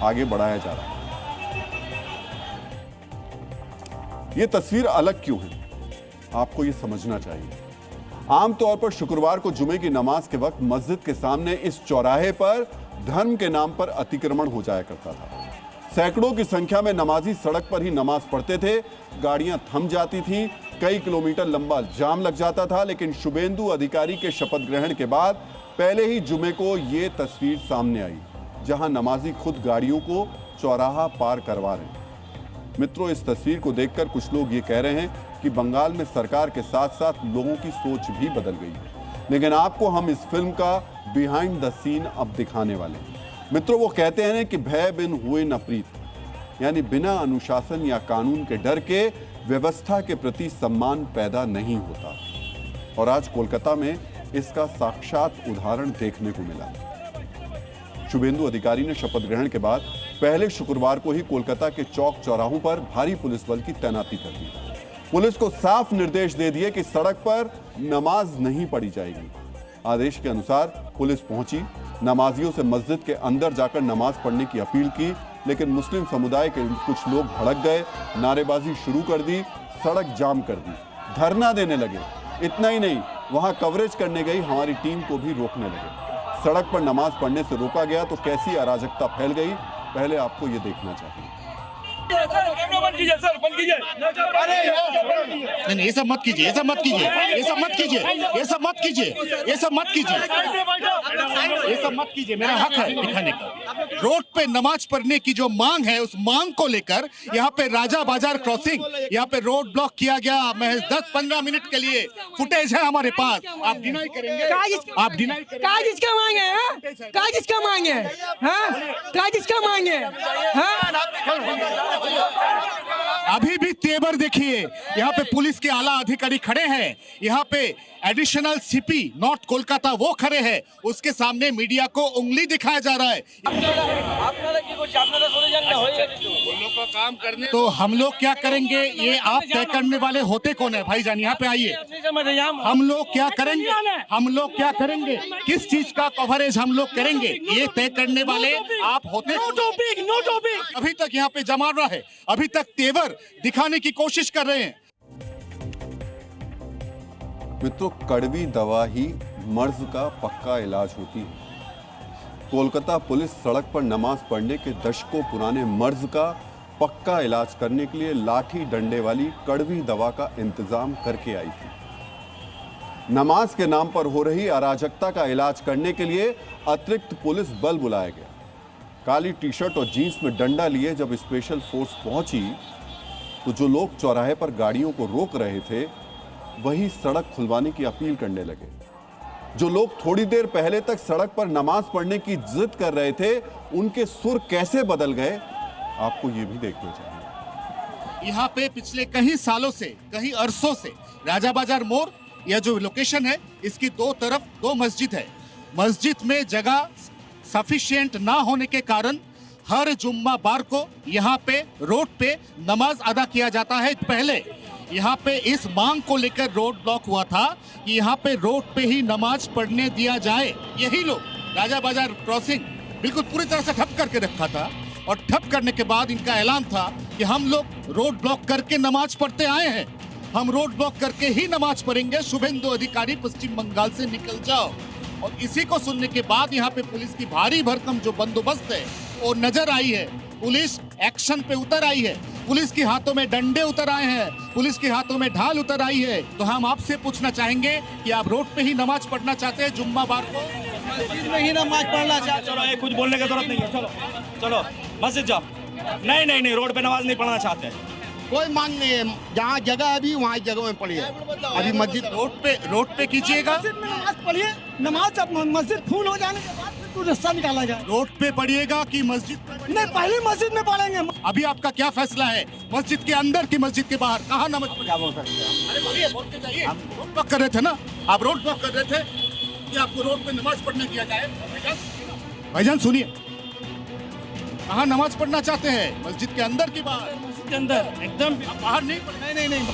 A: आगे बढ़ाया जा रहा है। ये तस्वीर अलग क्यों है, आपको ये समझना चाहिए। आमतौर पर शुक्रवार को जुमे की नमाज के वक्त मस्जिद के सामने इस चौराहे पर धर्म के नाम पर अतिक्रमण हो जाया करता था। सैकड़ों की संख्या में नमाजी सड़क पर ही नमाज पढ़ते थे, गाड़ियां थम जाती थीं, कई किलोमीटर लंबा जाम लग जाता था। लेकिन शुभेंदु अधिकारी के शपथ ग्रहण के बाद पहले ही जुमे को ये तस्वीर सामने आई, जहां नमाजी खुद गाड़ियों को चौराहा पार करवा रहे हैं। मित्रों, इस तस्वीर को देखकर कुछ लोग ये कह रहे हैं कि बंगाल में सरकार के साथ साथ लोगों की सोच भी बदल गई है। लेकिन आपको हम इस फिल्म का बिहाइंड द सीन अब दिखाने वाले हैं। मित्रों, वो कहते हैं कि भय बिन हुए न प्रीत, यानी बिना अनुशासन या कानून के डर के व्यवस्था के प्रति सम्मान पैदा नहीं होता। और आज कोलकाता में इसका साक्षात उदाहरण देखने को मिला। शुभेंदु अधिकारी ने शपथ ग्रहण के बाद पहले शुक्रवार को ही कोलकाता के चौक चौराहों पर भारी पुलिस बल की तैनाती कर दी। पुलिस को साफ निर्देश दे दिए कि सड़क पर नमाज नहीं पढ़ी जाएगी। आदेश के अनुसार पुलिस पहुंची, नमाजियों से मस्जिद के अंदर जाकर नमाज पढ़ने की अपील की, लेकिन मुस्लिम समुदाय के कुछ लोग भड़क गए, नारेबाजी शुरू कर दी, सड़क जाम कर दी, धरना देने लगे। इतना ही नहीं, वहां कवरेज करने गई हमारी टीम को भी रोकने लगे। सड़क पर नमाज पढ़ने से रोका गया तो कैसी अराजकता फैल गई, पहले आपको ये देखना चाहिए।
K: नहीं, ये सब मत कीजिए, ये सब मत कीजिए, ये सब मत कीजिए, ये सब मत कीजिए, ये सब मत कीजिए, ये सब मत कीजिए। मेरा हक है दिखाने का। रोड पे नमाज पढ़ने की जो मांग है, उस मांग को लेकर यहाँ पे राजा बाजार क्रॉसिंग, यहाँ पे रोड ब्लॉक किया गया। महज 10-15 मिनट के लिए फुटेज है हमारे पास। आप डिनाई करेंगे? आप डिनाई करेंगे?
L: कागज का मांगे हैं, कागज का मांगे हैं, कागज का मांगे हैं।
K: अभी भी तेवर देखिए, यहाँ पे पुलिस के आला अधिकारी खड़े हैं, यहाँ पे एडिशनल सीपी नॉर्थ कोलकाता वो खड़े हैं, उसके सामने मीडिया को उंगली दिखाया जा रहा है। तो हम लोग क्या करेंगे, ये आप तय करने वाले होते कौन है? भाईजान यहाँ पे आइए। हम लोग क्या करेंगे, हम लोग क्या करेंगे, किस चीज का कवरेज हम लोग करेंगे, ये तय करने वाले आप होते।
L: No topic.
K: अभी तक यहाँ पे जमा रहा है, अभी तक तेवर दिखाने की कोशिश कर रहे हैं।
A: मित्रों, कड़वी दवा ही मर्ज का पक्का इलाज होती है। कोलकाता पुलिस सड़क पर नमाज पढ़ने के दशकों पुराने मर्ज का पक्का इलाज करने के लिए लाठी डंडे वाली कड़वी दवा का इंतजाम करके आई थी। नमाज के नाम पर हो रही अराजकता का इलाज करने के लिए अतिरिक्त पुलिस बल बुलाया गया। काली टी-शर्ट और जीन्स में डंडा लिए जब स्पेशल फोर्स पहुंची तो जो लोग चौराहे पर गाड़ियों को रोक रहे थे वही सड़क खुलवाने की अपील करने लगे। जो लोग थोड़ी देर पहले तक सड़क पर नमाज पढ़ने की जिद कर रहे थे, उनके सुर कैसे बदल गए, आपको ये भी देखना चाहिए।
K: यहाँ पे पिछले कई सालों से, कई अरसों से राजा बाजार मोड़, यह जो लोकेशन है, इसकी दो तरफ दो मस्जिद है। मस्जिद में जगह सफिशिएंट ना होने के कारण हर जुम्मा बार को यहाँ पे रोड पे नमाज अदा किया जाता है। पहले यहाँ पे इस मांग को लेकर रोड ब्लॉक हुआ था कि यहाँ पे रोड पे ही नमाज पढ़ने दिया जाए। यही लोग राजा बाजार क्रॉसिंग बिल्कुल पूरी तरह से ठप करके रखा था, और ठप करने के बाद इनका ऐलान था कि हम लोग रोड ब्लॉक करके नमाज पढ़ते आए हैं, हम रोड ब्लॉक करके ही नमाज पढ़ेंगे, शुभेंदु अधिकारी पश्चिम बंगाल से निकल जाओ। और इसी को सुनने के बाद यहाँ पे पुलिस की भारी भरकम जो बंदोबस्त है वो नजर आई है। पुलिस एक्शन पे उतर आई है, पुलिस के हाथों में डंडे उतर आए हैं, पुलिस के हाथों में ढाल उतर आई है। तो हम आपसे पूछना चाहेंगे कि आप रोड पे ही नमाज पढ़ना चाहते हैं जुम्मा बार को?
H: मस्जिद में ही नमाज पढ़ना चाहते। चलो ये कुछ बोलने की जरूरत नहीं है, चलो चलो मस्जिद जाओ। नहीं नहीं नहीं, रोड पे नमाज नहीं पढ़ना चाहते।
I: कोई मांग नहीं है, जहाँ जगह है अभी वहाँ जगह में पढ़िए। अभी मस्जिद
K: रोड पे कीजिएगा,
L: मस्जिद में नमाज पढ़िए। नमाज जब मस्जिद फुल हो जाने के बाद फिर रास्ता निकाला जाए।
K: रोड पे पढ़िएगा कि मस्जिद?
L: नहीं, पहले मस्जिद में पढ़ेंगे।
K: अभी आपका क्या फैसला है? मस्जिद के अंदर की मस्जिद के बाहर, कहाँ नमाज?
I: क्या बोल सकते हैं?
K: अरे बोलिए, बोल के जाइए। रोड ब्लॉक कर रहे थे ना आप, रोड ब्लॉक कर रहे थे कि आपको रोड पे नमाज पढ़ने दिया जाए। भाईजान सुनिए, कहाँ नमाज पढ़ना चाहते हैं? मस्जिद के अंदर की बाहर?
H: मस्जिद के अंदर एकदम,
K: बाहर नहीं।
H: नहीं।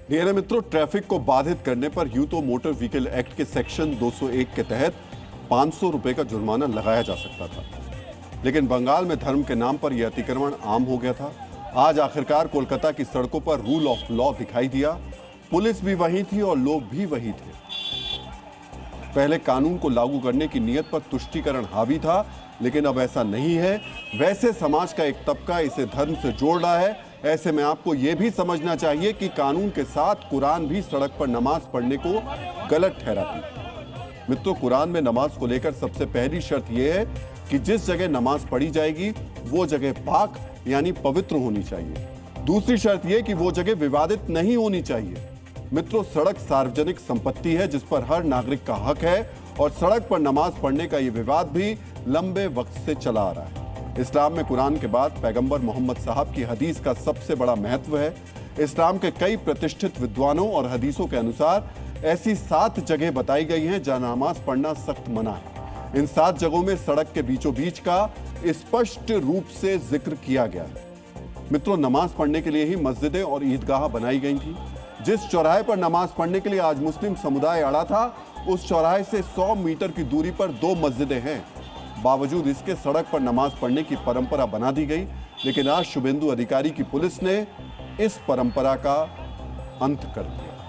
A: मेरे मित्रों, ट्रैफिक को बाधित करने पर यूं तो मोटर व्हीकल एक्ट के सेक्शन 201 के तहत 500 रुपए का जुर्माना लगाया जा सकता था, लेकिन बंगाल में धर्म के नाम पर यह अतिक्रमण आम हो गया था। आज आखिरकार कोलकाता की सड़कों पर रूल ऑफ लॉ दिखाई दिया। पुलिस भी वही थी और लोग भी वही थे। पहले कानून को लागू करने की नीयत पर तुष्टीकरण हावी था, लेकिन अब ऐसा नहीं है। वैसे समाज का एक तबका इसे धर्म से जोड़ रहा है। ऐसे में आपको यह भी समझना चाहिए कि कानून के साथ कुरान भी सड़क पर नमाज पढ़ने को गलत ठहराती है। मित्रों, कुरान में नमाज को लेकर सबसे पहली शर्त यह है कि जिस जगह नमाज पढ़ी जाएगी वो जगह पाक यानी पवित्र होनी चाहिए। दूसरी शर्त यह कि वो जगह विवादित नहीं होनी चाहिए। मित्रों, सड़क सार्वजनिक संपत्ति है जिस पर हर नागरिक का हक है, और सड़क पर नमाज पढ़ने का ये विवाद भी लंबे वक्त से चला आ रहा है। इस्लाम में कुरान के बाद पैगंबर मोहम्मद साहब की हदीस का सबसे बड़ा महत्व है। इस्लाम के कई प्रतिष्ठित विद्वानों और हदीसों के अनुसार ऐसी 7 जगह बताई गई हैं जहां नमाज पढ़ना सख्त मना है। इन 7 जगहों में सड़क के बीचों बीच का स्पष्ट रूप से जिक्र किया गया है। मित्रों, नमाज पढ़ने के लिए ही मस्जिदें और ईदगाह बनाई गई थी। जिस चौराहे पर नमाज पढ़ने के लिए आज मुस्लिम समुदाय अड़ा था, उस चौराहे से 100 मीटर की दूरी पर 2 मस्जिदें हैं। बावजूद इसके सड़क पर नमाज पढ़ने की परंपरा बना दी गई, लेकिन आज शुभेंदु अधिकारी की पुलिस ने इस परंपरा का अंत कर दिया।